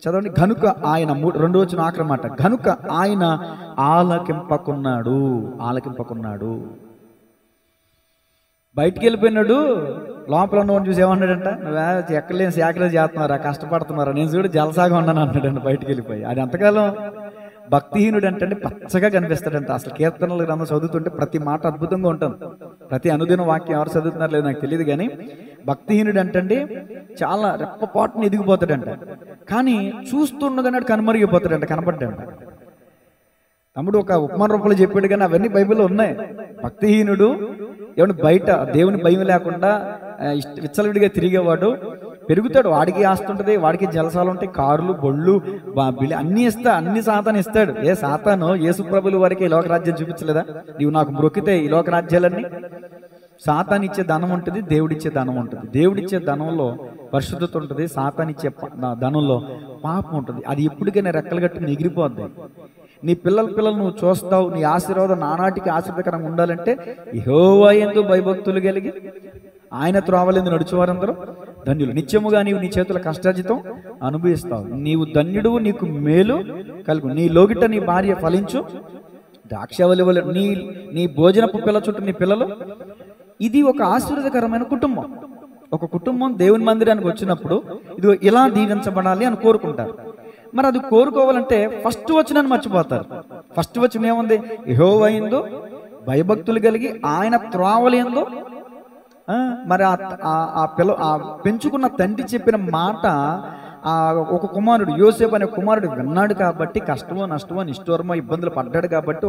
[SPEAKER 1] చదవండి. గనుక ఆయన 2 వచ్చిన ఆఖరి మాట, గనుక ఆయన ఆలకింపకున్నాడు. బయటికి వెళ్ళిపోయినాడు, లోపల ఉన్నవాడిని చూసి ఏమన్నాడంట, నువ్వు ఎక్కడలేని సేకరణ చేస్తున్నారా, కష్టపడుతున్నారా, నేను చూడు జలసాగా ఉన్నాను అన్నాడంట బయటికి వెళ్ళిపోయి. అది ఎంతకాలం భక్తిహీనుడు అంటే పచ్చగా కనిపిస్తాడంట. అసలు కీర్తనలు గ్రంథం చదువుతుంటే ప్రతి మాట అద్భుతంగా ఉంటుంది, ప్రతి అనుదిన వాక్యం ఎవరు చదువుతున్నారు లేదు నాకు తెలియదు. కానీ భక్తిహీనుడు అంటే చాలా రెప్పపాటుని ఎదిగిపోతాడంట. కానీ చూస్తుండగానే కనపడ్డాడంట. తమ్ముడు ఒక ఉపమాన రూపంలో చెప్పాడు, కానీ అవన్నీ బైబిల్లో ఉన్నాయి. భక్తిహీనుడు ఏమన్నా బయట దేవుని భయం లేకుండా విచ్చలవిడిగా తిరిగేవాడు పెరుగుతాడు, వాడికి ఆస్తి ఉంటుంది, వాడికి జలసాలు ఉంటాయి, కార్లు బొళ్ళు బిల్లి అన్ని సాతాను ఇస్తాడు. సాతాను యేసు ప్రభుల వారికి ఈ లోకరాజ్యం చూపించలేదా, నీవు నాకు మొక్కితే ఈ లోకరాజ్యాలన్నీ. సాతాను ఇచ్చే ధనం ఉంటుంది, దేవుడిచ్చే ధనం ఉంటుంది. దేవుడిచ్చే ధనంలో పరిశుద్ధత ఉంటుంది, సాతాను ఇచ్చే ధనంలో పాపం ఉంటుంది. అది ఎప్పటికైనా రెక్కలు కట్టుకుని ఎగిరిపోద్ది. నీ పిల్లలు నువ్వు చూస్తావు. నీ ఆశీర్వాదం నానాటికి ఆశీర్వదకరంగా ఉండాలంటే యెహోవా యందు భయభక్తులు కలిగి ఆయన త్రోవలందు నడుచువారందరూ ధన్యులు. నిత్యముగా నీవు నీ చేతుల కష్టార్జితం అనుభవిస్తావు. నీవు ధన్యుడు, నీకు మేలు కలుగు. నీ లోగిట నీ భార్య ఫలించు ద్రాక్షవల్లి వలె. నీ భోజనపు పిల్ల చుట్టూ నీ పిల్లలు. ఇది ఒక ఆశీర్వాదకరమైన కుటుంబం. ఒక కుటుంబం దేవుని మందిరానికి వచ్చినప్పుడు ఇది ఇలా దీవించబడాలి అని కోరుకుంటారు. మరి అది కోరుకోవాలంటే ఫస్ట్ వచనాన్ని మర్చిపోతారు. ఫస్ట్ వచనం ఏముంది? యెహోవా యందు భయభక్తులు కలిగి ఆయన త్రోవలందు. మరి ఆ పెంచుకున్న తండ్రి చెప్పిన మాట ఒక కుమారుడు యోసేపు అనే కుమారుడు విన్నాడు కాబట్టి కష్టమో నష్టమో నిష్ఠూరమో ఇబ్బందులు పడ్డాడు కాబట్టి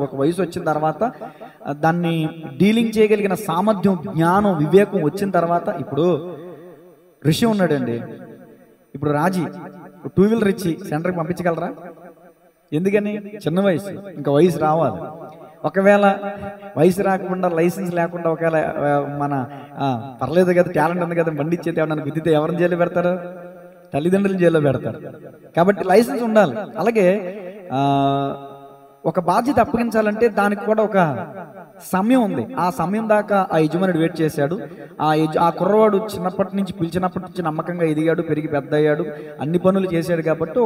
[SPEAKER 1] ఒక వయసు వచ్చిన తర్వాత దాన్ని డీలింగ్ చేయగలిగిన సామర్థ్యం, జ్ఞానం, వివేకం వచ్చిన తర్వాత ఇప్పుడు ఋషి ఉన్నాడండి. ఇప్పుడు రాజీ 2 వీలర్ ఇచ్చి సెంటర్కి పంపించగలరా? ఎందుకని? చిన్న వయసు, ఇంకా వయసు రావాలి. ఒకవేళ వయసు రాకుండా లైసెన్స్ లేకుండా ఒకవేళ మన పర్లేదు కదా, టాలెంట్ ఉంది కదా, బండి ఇచ్చేది ఎవరన్నా గుద్దితే ఎవరిని జైల్లో పెడతారు? తల్లిదండ్రులు జైల్లో పెడతారు. కాబట్టి లైసెన్స్ ఉండాలి. అలాగే ఒక బాధ్యత అప్పగించాలంటే దానికి కూడా ఒక సమయం ఉంది. ఆ సమయం దాకా ఆ యజమానుడు వెయిట్ చేశాడు. ఆ కుర్రవాడు చిన్నప్పటి నుంచి పిలిచినప్పటి నుంచి నమ్మకంగా ఎదిగాడు, పెరిగి పెద్ద అయ్యాడు, అన్ని పనులు చేశాడు కాబట్టి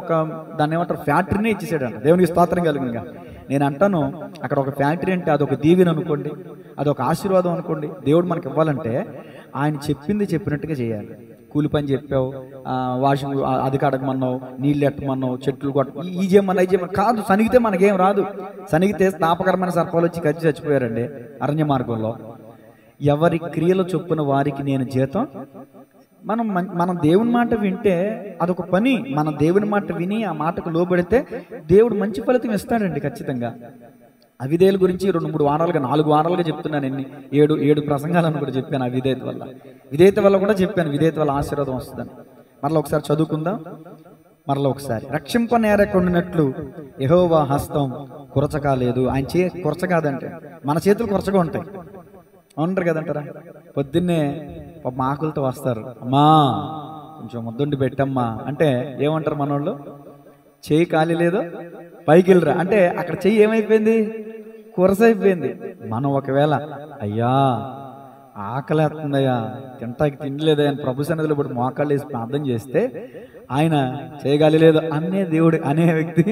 [SPEAKER 1] ఒక దాన్ని ఏమంటారు ఫ్యాక్టరీనే ఇచ్చేసాడు అంట. దేవునికి స్తోత్రం కలుగునుగా. నేను అంటాను, అక్కడ ఒక ఫ్యాక్టరీ అంటే అదొక దీవెన అనుకోండి, అదొక ఆశీర్వాదం అనుకోండి. దేవుడు మనకి ఇవ్వాలంటే ఆయన చెప్పింది చెప్పినట్టుగా చేయాలి. కూలి పని చెప్పావు, వాషింగ్ అది కడగమన్నావు, నీళ్ళు ఎట్టమన్నావు, చెట్లు కొట్ట ఈ చేయమన్నా ఈ చేయమన్నా కాదు. సనిగితే మనకేం రాదు. సనిగితే తాపకరమైన సర్పాలు వచ్చి కచ్చి చచ్చిపోయారండి అరణ్య మార్గంలో. ఎవరి క్రియల చొప్పున వారికి నేను జీతం. మనం దేవుని మాట వింటే అదొక పని. మన దేవుని మాట విని ఆ మాటకు లోబడితే దేవుడు మంచి ఫలితం ఇస్తాడండి ఖచ్చితంగా. అవిధేయుల గురించి 2-3 వారాలుగా 4 వారాలుగా చెప్తున్నాను. 7 ప్రసంగాలను కూడా చెప్పాను. విధేయత వల్ల కూడా చెప్పాను. విధేయత వల్ల ఆశీర్వాదం వస్తుందని. మరలా ఒకసారి చదువుకుందాం. మరలా ఒకసారి. రక్షింపనేరకుండినట్లు యెహోవా హస్తం కురచకాలేదు. ఆయన కురచ కాదంటే మన చేతులు కురచగా ఉంటాయి. అవునంటారు కదంటారా? పొద్దున్నే పాపం ఆకులతో వస్తారు, అమ్మా కొంచెం ముద్దుండి పెట్టమ్మా అంటే ఏమంటారు మనోళ్ళు? చేయి ఖాళీ లేదు, పైకి వెళ్ళరా అంటే అక్కడ చెయ్యి ఏమైపోయింది? కురసైపోయింది. మనం ఒకవేళ అయ్యా ఆకలేస్తుందయ్యా, తింటాకి తిండి లేదా అని ప్రభు సన్నిధిలో ఇప్పుడు మోకాళ్ళు వేసి ప్రార్థన చేస్తే ఆయన చేయగాలి లేదు అనే దేవుడు అనే వ్యక్తి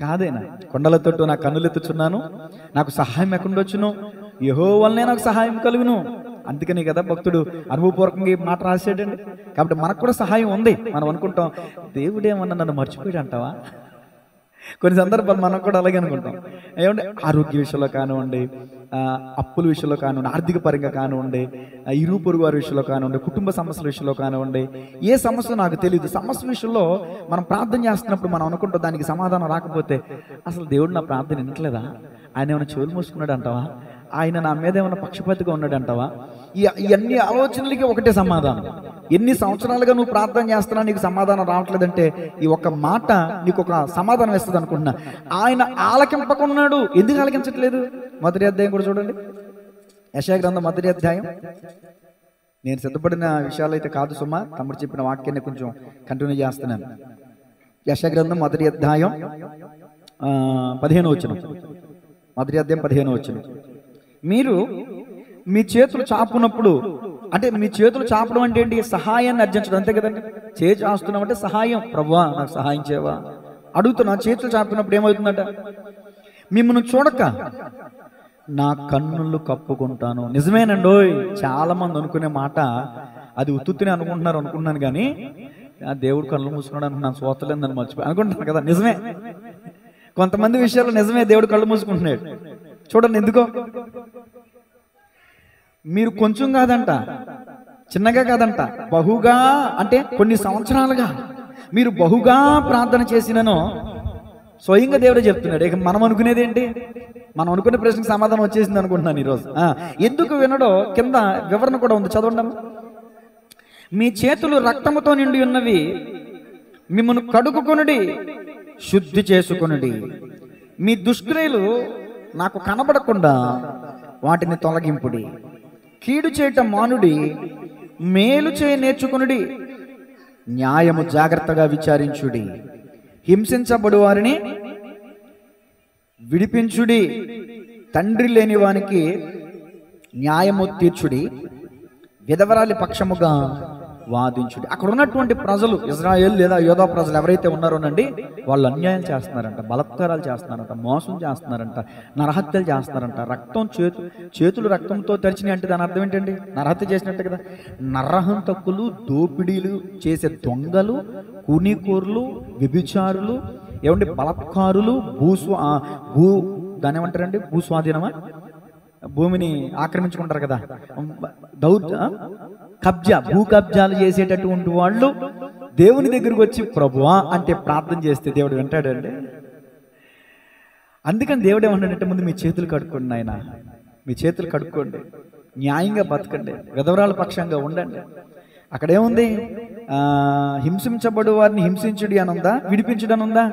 [SPEAKER 1] కాదైనా. కొండలతోటి నా కన్నులెత్తుచున్నాను, నాకు సహాయం ఎక్కడొచ్చును, యెహోవానే నాకు సహాయం కలుగును. అందుకని కదా భక్తుడు అనుభవపూర్వకంగా ఈ మాట రాశాడండి. కాబట్టి మనకు కూడా సహాయం ఉంది. మనం అనుకుంటాం దేవుడేమన్నా నన్ను మర్చిపోయాడు అంటావా? కొన్ని సందర్భాలు మనం కూడా అలాగే అనుకుంటాం. ఏమంటే ఆరోగ్య విషయంలో కానివ్వండి, అప్పుల విషయంలో కానివ్వండి, ఆర్థిక పరంగా కానివ్వండి, ఇరుగు పొరుగు వారి విషయంలో కానివ్వండి, కుటుంబ సమస్యల విషయంలో కానివ్వండి, ఏ సమస్య నాకు తెలియదు. సమస్య విషయంలో మనం ప్రార్థన చేస్తున్నప్పుడు మనం అనుకుంటాం దానికి సమాధానం రాకపోతే అసలు దేవుడు నా ప్రార్థన వినట్లేదా? ఆయన ఏమైనా చెవులు మూసుకున్నాడు అంటావా? ఆయన నా మీద ఏమైనా పక్షపాతిగా ఉన్నాడు అంటావా? ఇవన్నీ ఆలోచనలకి ఒకటే సమాధానం. ఎన్ని సంవత్సరాలుగా నువ్వు ప్రార్థన చేస్తున్నా నీకు సమాధానం రావట్లేదంటే ఈ ఒక్క మాట నీకు ఒక సమాధానం ఇస్తుంది అనుకుంటున్నా. ఆయన ఆలకింపకున్నాడు. ఎందుకు ఆలకించట్లేదు? 1వ అధ్యాయం కూడా చూడండి. యెషయా గ్రంథం 1వ అధ్యాయం. నేను సిద్ధపడిన విషయాలు అయితే కాదు సుమా, తమ్ముడు చెప్పిన వాక్యాన్ని కొంచెం కంటిన్యూ చేస్తున్నాను. యెషయా గ్రంథం 1వ అధ్యాయం 15వ వచనం. 1వ అధ్యాయం 15వ వచనం. మీరు మీ చేతులు చాపునప్పుడు, అంటే మీ చేతులు చాపడం అంటే ఏంటి? సహాయాన్ని అర్జించడం, అంతే కదండి. చేయి చాస్తున్నాం అంటే సహాయం. ప్రభువా నాకు సహాయం చేయవా అడుగుతున్నా. చేతులు చాపుతున్నప్పుడు ఏమవుతుందంట? మిమ్మల్ని చూడక నా కన్నులు కప్పుకుంటాను. నిజమేనండో. చాలా మంది అనుకునే మాట అది ఉత్తునే అనుకుంటున్నాను కానీ ఆ దేవుడు కళ్ళు మూసుకున్నాడు అనుకున్నాను, సోతలేదని మర్చిపోయి అనుకుంటున్నాను కదా. నిజమే, కొంతమంది విషయాల్లో నిజమే దేవుడు కళ్ళు మూసుకుంటున్నాడు. చూడండి ఎందుకో. మీరు కొంచెం కాదంట, చిన్నగా కాదంట, బహుగా, అంటే కొన్ని సంవత్సరాలుగా మీరు బహుగా ప్రార్థన చేసినను స్వయంగా దేవుడే చెప్తున్నాడు. ఇక మనం అనుకునేది ఏంటి? మనం అనుకునే ప్రశ్నకు సమాధానం వచ్చేసింది అనుకుంటున్నాను ఈరోజు. ఎందుకు వినడో కింద వివరణ కూడా ఉంది, చదవండి. మీ చేతులు రక్తముతో నిండి ఉన్నవి, మిమ్మల్ని కడుగుకొనుడి, శుద్ధి చేసుకొనుడి. మీ దుష్క్రియలు నాకు కనబడకుండా వాటిని తొలగింపుడి. కీడు చేయటం మానుడి, మేలు చేయ నేర్చుకునుడి. న్యాయము జాగ్రత్తగా విచారించుడి. హింసించబడు వారిని విడిపించుడి, తండ్రి లేని వానికి న్యాయము తీర్చుడి, విధవరాలి పక్షముగా వాదించుడి. అక్కడ ఉన్నటువంటి ప్రజలు, ఇజ్రాయేల్ లేదా యోధా ప్రజలు ఎవరైతే ఉన్నారోనండి, వాళ్ళు అన్యాయం చేస్తున్నారంట, బలత్కారాలు చేస్తున్నారంట, మోసం చేస్తున్నారంట, నరహత్యలు చేస్తున్నారంట. రక్తం చేతులు రక్తంతో తెరిచినాయి అంటే దాని అర్థం ఏంటండి? నరహత్య చేసినట్టే కదా. నరహంతకులు, దోపిడీలు చేసే దొంగలు, కూనీకోరులు, వ్యభిచారులు, ఏమండి బలత్కారులు, దాని ఏమంటారండి, భూస్వాధీనమా, భూమిని ఆక్రమించుకుంటారు కదా, భూ కబ్జాలు చేసేటటువంటి వాళ్ళు దేవుని దగ్గరికి వచ్చి ప్రభువా అంటే ప్రార్థన చేస్తే దేవుడు వింటాడండి. అందుకని దేవుడు ఏమన్నాడంటే, ముందు మీ చేతులు కడుక్కోండి నాయన, మీ చేతులు కడుక్కోండి, న్యాయంగా బతకండి, విధవరాల పక్షంగా ఉండండి. అక్కడేముంది? హింసించబడు వారిని హింసించుడి అని ఉందా, విడిపించుడు అని ఉందా?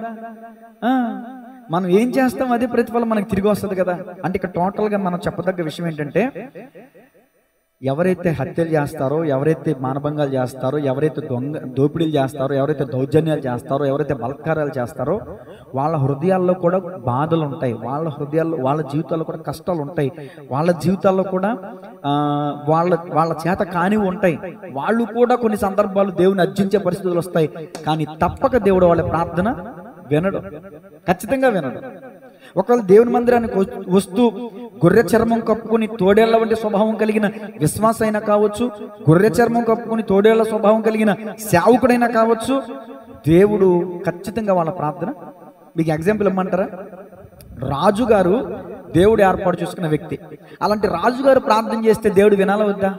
[SPEAKER 1] మనం ఏం చేస్తాం అదే ప్రతిఫలం మనకు తిరిగి వస్తుంది కదా. అంటే ఇక్కడ టోటల్గా మనం చెప్పదగ్గ విషయం ఏంటంటే, ఎవరైతే హత్యలు చేస్తారో, ఎవరైతే మానభంగాలు చేస్తారో, ఎవరైతే దోపిడీలు చేస్తారో, ఎవరైతే దౌర్జన్యాలు చేస్తారో, ఎవరైతే బలత్కారాలు చేస్తారో, వాళ్ళ హృదయాల్లో కూడా బాధలు ఉంటాయి, వాళ్ళ హృదయాల్లో, వాళ్ళ జీవితాల్లో కూడా కష్టాలు ఉంటాయి, వాళ్ళ జీవితాల్లో కూడా వాళ్ళ చేత కానివి ఉంటాయి. వాళ్ళు కూడా కొన్ని సందర్భాలు దేవుని అర్జించే పరిస్థితులు వస్తాయి. కానీ తప్పక దేవుడు వాళ్ళ ప్రార్థన వినడు, ఖచ్చితంగా వినడు. ఒకవేళ దేవుని మందిరానికి వస్తూ గొర్రె చర్మం కప్పుకొని తోడేళ్ల వంటి స్వభావం కలిగిన విశ్వాస అయినా కావచ్చు, గొర్రె చర్మం కప్పుకొని తోడేళ్ల స్వభావం కలిగిన సేవకుడైనా కావచ్చు, దేవుడు ఖచ్చితంగా వాళ్ళ ప్రార్థన. మీకు ఎగ్జాంపుల్ ఇమ్మంటారా? రాజుగారు దేవుడు ఏర్పాటు చేసుకున్న వ్యక్తి. అలాంటి రాజుగారు ప్రార్థన చేస్తే దేవుడు వినాలా వద్దా?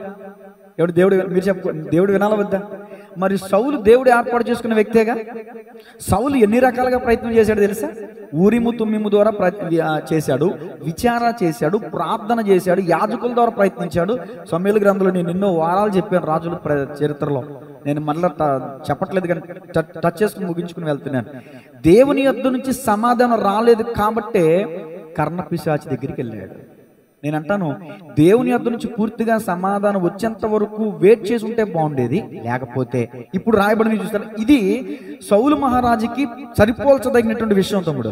[SPEAKER 1] మీరు చెప్పుకోండి, దేవుడు వినాలా వద్దా? మరి సౌలు దేవుడు ఏర్పాటు చేసుకున్న వ్యక్తేగా. సౌలు ఎన్ని రకాలుగా ప్రయత్నం చేశాడు తెలుసా? ఊరిము తుమ్మిము ద్వారా చేశాడు, విచారణ చేశాడు, ప్రార్థన చేశాడు, యాజకుల ద్వారా ప్రయత్నించాడు. సమూయేలు గ్రంథంలో నేను ఎన్నో వారాలు చెప్పాను రాజుల చరిత్రలో, నేను మళ్ళీ చెప్పట్లేదు కానీ టచ్ చేసుకుని ముగించుకుని వెళ్తున్నాను. దేవుని యొద్ద నుంచి సమాధానం రాలేదు కాబట్టే కర్ణపిశాచి దగ్గరికి వెళ్ళాడు. నేను అంటాను, దేవుని యొద్ద నుంచి పూర్తిగా సమాధానం వచ్చేంత వరకు వెయిట్ చేసి ఉంటే బాగుండేది. లేకపోతే ఇప్పుడు రాయబడిని చూస్తాను, ఇది సౌలు మహారాజుకి సరిపోల్చదగినటువంటి విషయం తమ్ముడు.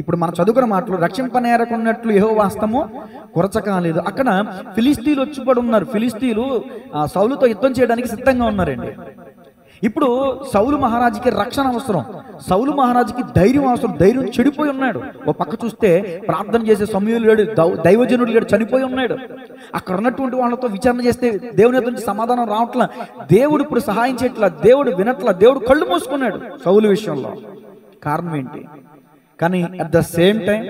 [SPEAKER 1] ఇప్పుడు మనం చదువుకున్న మాటలు, రక్షింపనేరకున్నట్లు యెహోవా హస్తము కొరచకాలేదు. అక్కడ ఫిలిస్తీన్లు వచ్చిపడి ఉన్నారు. ఫిలిస్తీన్లు సౌలుతో యుద్ధం చేయడానికి సిద్ధంగా ఉన్నారండి. ఇప్పుడు సౌలు మహారాజుకి రక్షణ అవసరం, సౌలు మహారాజుకి ధైర్యం అవసరం. ధైర్యం చెడిపోయి ఉన్నాడు. ఓ పక్క చూస్తే ప్రార్థన చేసే సమూయేలు లేడు, దైవజనుడు లేడు, చనిపోయి ఉన్నాడు. అక్కడ ఉన్నటువంటి వాళ్ళతో విచారణ చేస్తే దేవుని యొక్క నుంచి సమాధానం రావట్లా. దేవుడు ఇప్పుడు సహాయం చేయట్లా, దేవుడు వినట్లా, దేవుడు కళ్ళు మూసుకున్నాడు సౌలు విషయంలో. కారణం ఏంటి? కానీ అట్ ద సేమ్ టైం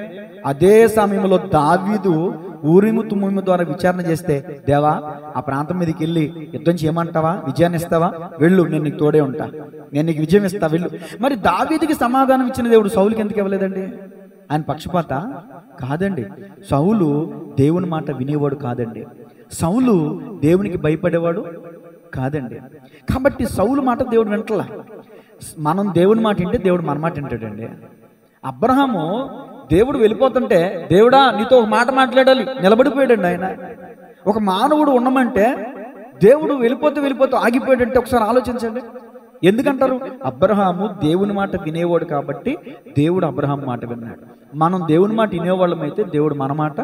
[SPEAKER 1] అదే సమయంలో దావీదు ఊరిము తుమ్మిము ద్వారా విచారణ చేస్తే, దేవా ఆ ప్రాంతం మీదకి వెళ్ళి యుద్ధం చేయమంటావా, విజయాన్ని ఇస్తావా, వెళ్ళు, నేను నీకు తోడే ఉంటా, నేను నీకు విజయం ఇస్తా, వెళ్ళు. మరి దావీదుకి సమాధానం ఇచ్చిన దేవుడు సౌలుకి ఎందుకు ఇవ్వలేదండి? ఆయన పక్షపాత కాదండి. సౌలు దేవుని మాట వినేవాడు కాదండి. సౌలు దేవునికి భయపడేవాడు కాదండి. కాబట్టి సౌలు మాట దేవుడు వింటలా. మనం దేవుని మాట వింటే దేవుడు మన మాట వింటాడండి. అబ్రహాము దేవుడు వెళ్ళిపోతుంటే, దేవుడా నీతో ఒక మాట మాట్లాడాలి, నిలబడిపోయాడండి ఆయన. ఒక మానవుడు ఉండమంటే దేవుడు వెళ్ళిపోతూ ఆగిపోయాడంటే ఒకసారి ఆలోచించండి. ఎందుకంటారు? అబ్రహాము దేవుని మాట వినేవాడు కాబట్టి దేవుడు అబ్రహాం మాట విన్నాడు. మనం దేవుని మాట వినేవాళ్ళం అయితే దేవుడు మన మాట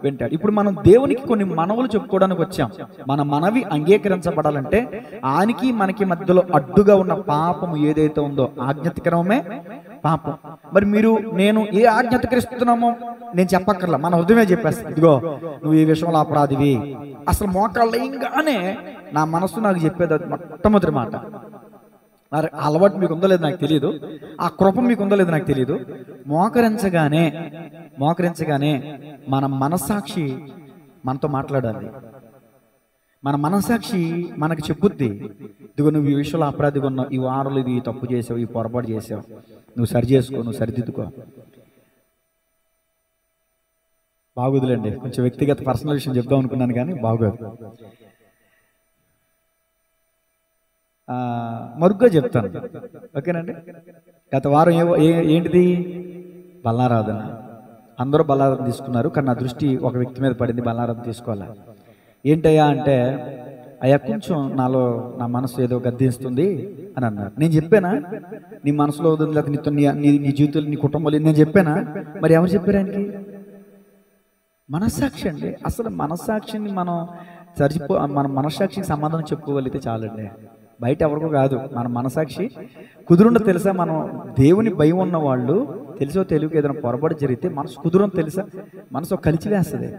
[SPEAKER 1] వింటాడు. ఇప్పుడు మనం దేవునికి కొన్ని మనవులు చెప్పుకోవడానికి వచ్చాం. మన మనవి అంగీకరించబడాలంటే ఆయనకి మనకి మధ్యలో అడ్డుగా ఉన్న పాపము ఏదైతే ఉందో, ఆజ్ఞాతిక్రమమే పాపం. మరి మీరు నేను ఏ ఆజ్ఞాతిక్రిస్తున్నామో నేను చెప్పక్కర్లా, మన హృదయమే చెప్పేస్తాను, ఇదిగో నువ్వు ఈ విషయంలో అపరాధివి. అసలు మోకాళ్ళయంగానే నా మనస్సు నాకు చెప్పేది అది మొట్టమొదటి మాట. మరి అలవాటు మీకు ఉందో లేదు నాకు తెలియదు, ఆ కృప మీకు ఉందో లేదు నాకు తెలియదు. మోకరించగానే మన మనస్సాక్షి మనతో మాట్లాడాలి. మన మనస్సాక్షి మనకు చెప్పుద్ది, ఇదిగో నువ్వు ఈ విషయంలో అపరాధిగా ఉన్నావు, ఈ వారంలో ఇది తప్పు చేసావు, ఈ పొరపాటు చేసావు, నువ్వు సరి చేసుకో, నువ్వు సరిదిద్దుకో. బాగోదులేండి, కొంచెం వ్యక్తిగత పర్సనల్ విషయం చెప్దాం అనుకున్నాను కానీ బాగోదు. మరుగ్గా చెప్తాను, ఓకేనండి. గత వారం ఏంటిది? బల్లారాధన. అందరూ బల్లారాధన తీసుకున్నారు, కానీ నా దృష్టి ఒక వ్యక్తి మీద పడింది, బల్లారాధన తీసుకోవాలా. ఏంటయ్యా అంటే, అయ్యా కొంచెం నాలో నా మనసు ఏదో గద్దిస్తుంది, అని అన్నారు. నేను చెప్పానా నీ మనసులో ఉంది, లేకపోతే నీతో నీ జీవితంలో నీ కుటుంబంలో నేను చెప్పానా? మరి ఎవరు చెప్పారు ఆయనకి? మనస్సాక్షి అండి. అసలు మనస్సాక్షిని మనం మన మనస్సాక్షికి సమాధానం చెప్పుకోగలిగితే చాలండి. బయట ఎవరికో కాదు, మన మనస్సాక్షి కుదురుండ తెలుసా? మనం దేవుని భయం ఉన్న వాళ్ళు తెలుసో తెలియక ఏదైనా పొరపాటు జరిగితే మనసు కుదురుండ తెలుసా? మనసు కలిసి వేస్తుంది.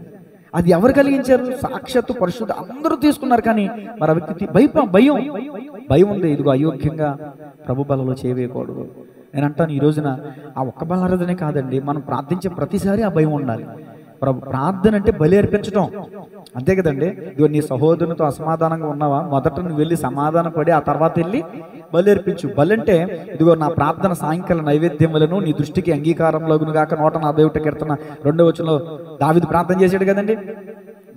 [SPEAKER 1] అది ఎవరు కలిగించారు? సాక్షాత్తు పరిశుద్ధ అందరూ తీసుకున్నారు. కానీ మరి ఆ వ్యక్తి భయం ఉంది. ఇదిగో అయోగ్యంగా ప్రభు బలలో చేయవేయకూడదు. నేను అంటాను ఈ రోజున ఆ ఒక్క బలారాధనే కాదండి, మనం ప్రార్థించే ప్రతిసారి ఆ భయం ఉండాలి. ప్రార్థన అంటే బలి అర్పించడం, అంతే కదండి. ఇదిగో నీ సహోదరునితో అసమాధానంగా ఉన్నావా, మొదట నువ్వు వెళ్ళి సమాధాన పడి ఆ తర్వాత వెళ్ళి బలి అర్పించు. బలి అంటే ఇదిగో నా ప్రార్థన సాయంకాల నైవేద్యం వలన నీ దృష్టికి అంగీకారంలోగును గాక 141 కీర్తన 2వ వచనంలో దావీదు ప్రార్థన చేశాడు కదండి.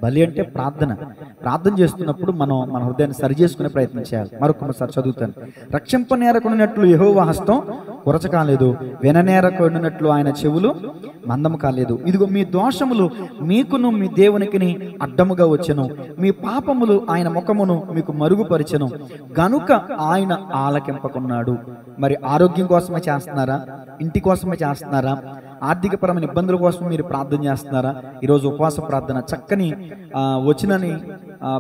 [SPEAKER 1] బలి అంటే ప్రార్థన చేస్తున్నప్పుడు మనం మన హృదయాన్ని సరి చేసుకునే ప్రయత్నం చేయాలి. మరొకసారి చదువుతాను. రక్షింపనేరకున్నట్లు యెహోవా హస్తం కొరచ కాలేదు, విననేరకున్నట్లు ఆయన చెవులు మందము కాలేదు. ఇదిగో మీ దోషములు మీకును మీ దేవునికి అడ్డముగా వచ్చెను, మీ పాపములు ఆయన ముఖమును మీకు మరుగుపరిచెను గనుక ఆయన ఆలకింపకున్నాడు. మరి ఆరోగ్యం కోసమే చేస్తున్నారా? ఇంటి కోసమే చేస్తున్నారా? ఆర్థికపరమైన ఇబ్బందుల కోసం మీరు ప్రార్థన చేస్తున్నారా? ఈరోజు ఉపవాస ప్రార్థన చక్కని వచనాన్ని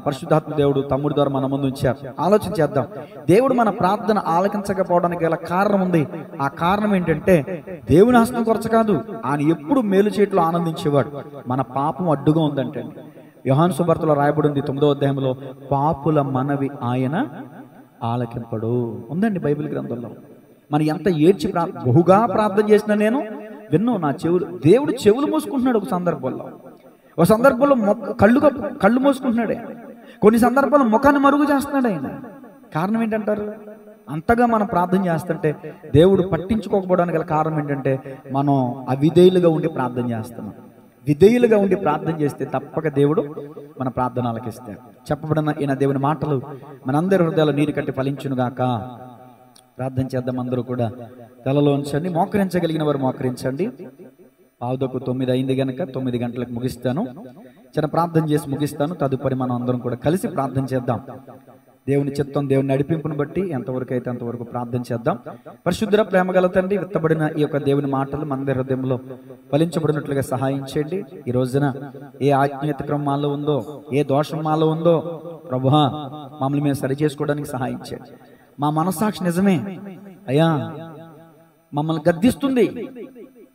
[SPEAKER 1] పరిశుద్ధాత్మ దేవుడు తమ్ముడి ద్వారా మన ముందు ఉంచారు. ఆలోచన చేద్దాం. దేవుడు మన ప్రార్థన ఆలకించకపోవడానికి గల కారణం ఉంది. ఆ కారణం ఏంటంటే దేవుని హస్తం కొరచ కాదు, ఆయన ఎప్పుడు మేలు చేయట్లో ఆనందించేవాడు. మన పాపం అడ్డుగా ఉందంటే యోహాను సువార్తలో రాయబడి ఉంది 9వ అధ్యాయంలో, పాపుల మనవి ఆయన ఆలకింపడు ఉందండి బైబిల్ గ్రంథంలో. మనం ఎంత ఏడ్చి బహుగా ప్రార్థన చేసినా నేను విన్నో నా చెవులు. దేవుడు చెవులు మూసుకుంటున్నాడు. ఒక సందర్భంలో కళ్ళు మూసుకుంటున్నాడు. కొన్ని సందర్భాల్లో ముఖాన్ని మరుగు చేస్తున్నాడు ఆయన. కారణం ఏంటంటారు? అంతగా మనం ప్రార్థన చేస్తుంటే దేవుడు పట్టించుకోకపోవడానికి గల కారణం ఏంటంటే మనం అవిధేయులుగా ఉండి ప్రార్థన చేస్తున్నాం. విధేయులుగా ఉండి ప్రార్థన చేస్తే తప్పక దేవుడు మన ప్రార్థన ఆలకిస్తాడు. చెప్పబడిన ఈయన దేవుని మాటలు మనందరి హృదయాలు నీరు కట్టి ఫలించునుగాక. ప్రార్థన చేద్దాం. అందరూ కూడా తలలో ఉంచండి. మోకరించగలిగిన వారు మోకరించండి. 8:45 అయింది కనుక 9 గంటలకు ముగిస్తాను. చిన్న ప్రార్థన చేసి ముగిస్తాను. తదుపరి మనం అందరం కూడా కలిసి ప్రార్థన చేద్దాం. దేవుని చిత్తం, దేవుని నడిపింపును బట్టి ఎంతవరకు అయితే అంతవరకు ప్రార్థన చేద్దాం. పరిశుద్ధ ప్రేమగల తండ్రి, విత్తబడిన ఈ యొక్క దేవుని మాటలు మన హృదయంలో ఫలించబడినట్లుగా సహాయం చేయండి. ఈ రోజున ఏ ఆత్మీయత క్రమాల్లో ఉందో, ఏ దోషం మాలో ఉందో ప్రభువా మమ్మల్ని మేము సరి చేసుకోవడానికి సహాయం చేయండి. మా మనస్సాక్షి నిజమే అయ్యా మమ్మల్ని గద్దిస్తుంది.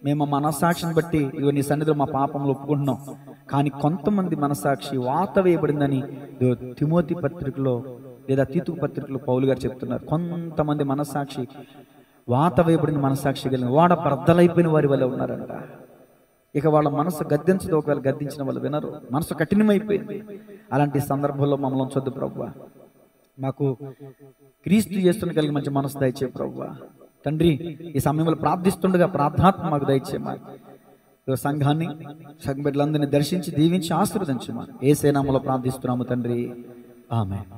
[SPEAKER 1] మేము మనస్సాక్షిని బట్టి ఇదిగో నీ సన్నిధిలో మా పాపంలో ఒప్పుకుంటున్నాం. కానీ కొంతమంది మనస్సాక్షి వాత వేయబడిందని తిమోతి పత్రికలో లేదా తీతుకు పత్రికలో పౌలు గారు చెప్తున్నారు. కొంతమంది మనస్సాక్షి వాత వేయబడిన మనస్సాక్షి కలిగిన వాడ బద్దలైపోయిన వారి వల్ల ఉన్నారంట. ఇక వాళ్ళ మనసు గద్దించదు. ఒకవేళ గద్దించిన వాళ్ళు వినరు. మనసు కఠినమైపోయింది. అలాంటి సందర్భంలో మమ్మల్ని ఉంచొద్దు ప్రభువా. మాకు క్రీస్తు చేస్తున్న కలిగి మంచి మనసు దయచే ప్రభువా. తండ్రి, ఈ సమయంలో ప్రార్థిస్తుండగా ప్రార్థనాత్మ మాకు దయచేయమని, సంఘాన్ని సంఘ బిడ్డలందరినీ దర్శించి దీవించి ఆశీర్వదించమని యేసు నామములో ప్రార్థిస్తున్నాము తండ్రి. ఆమేన్.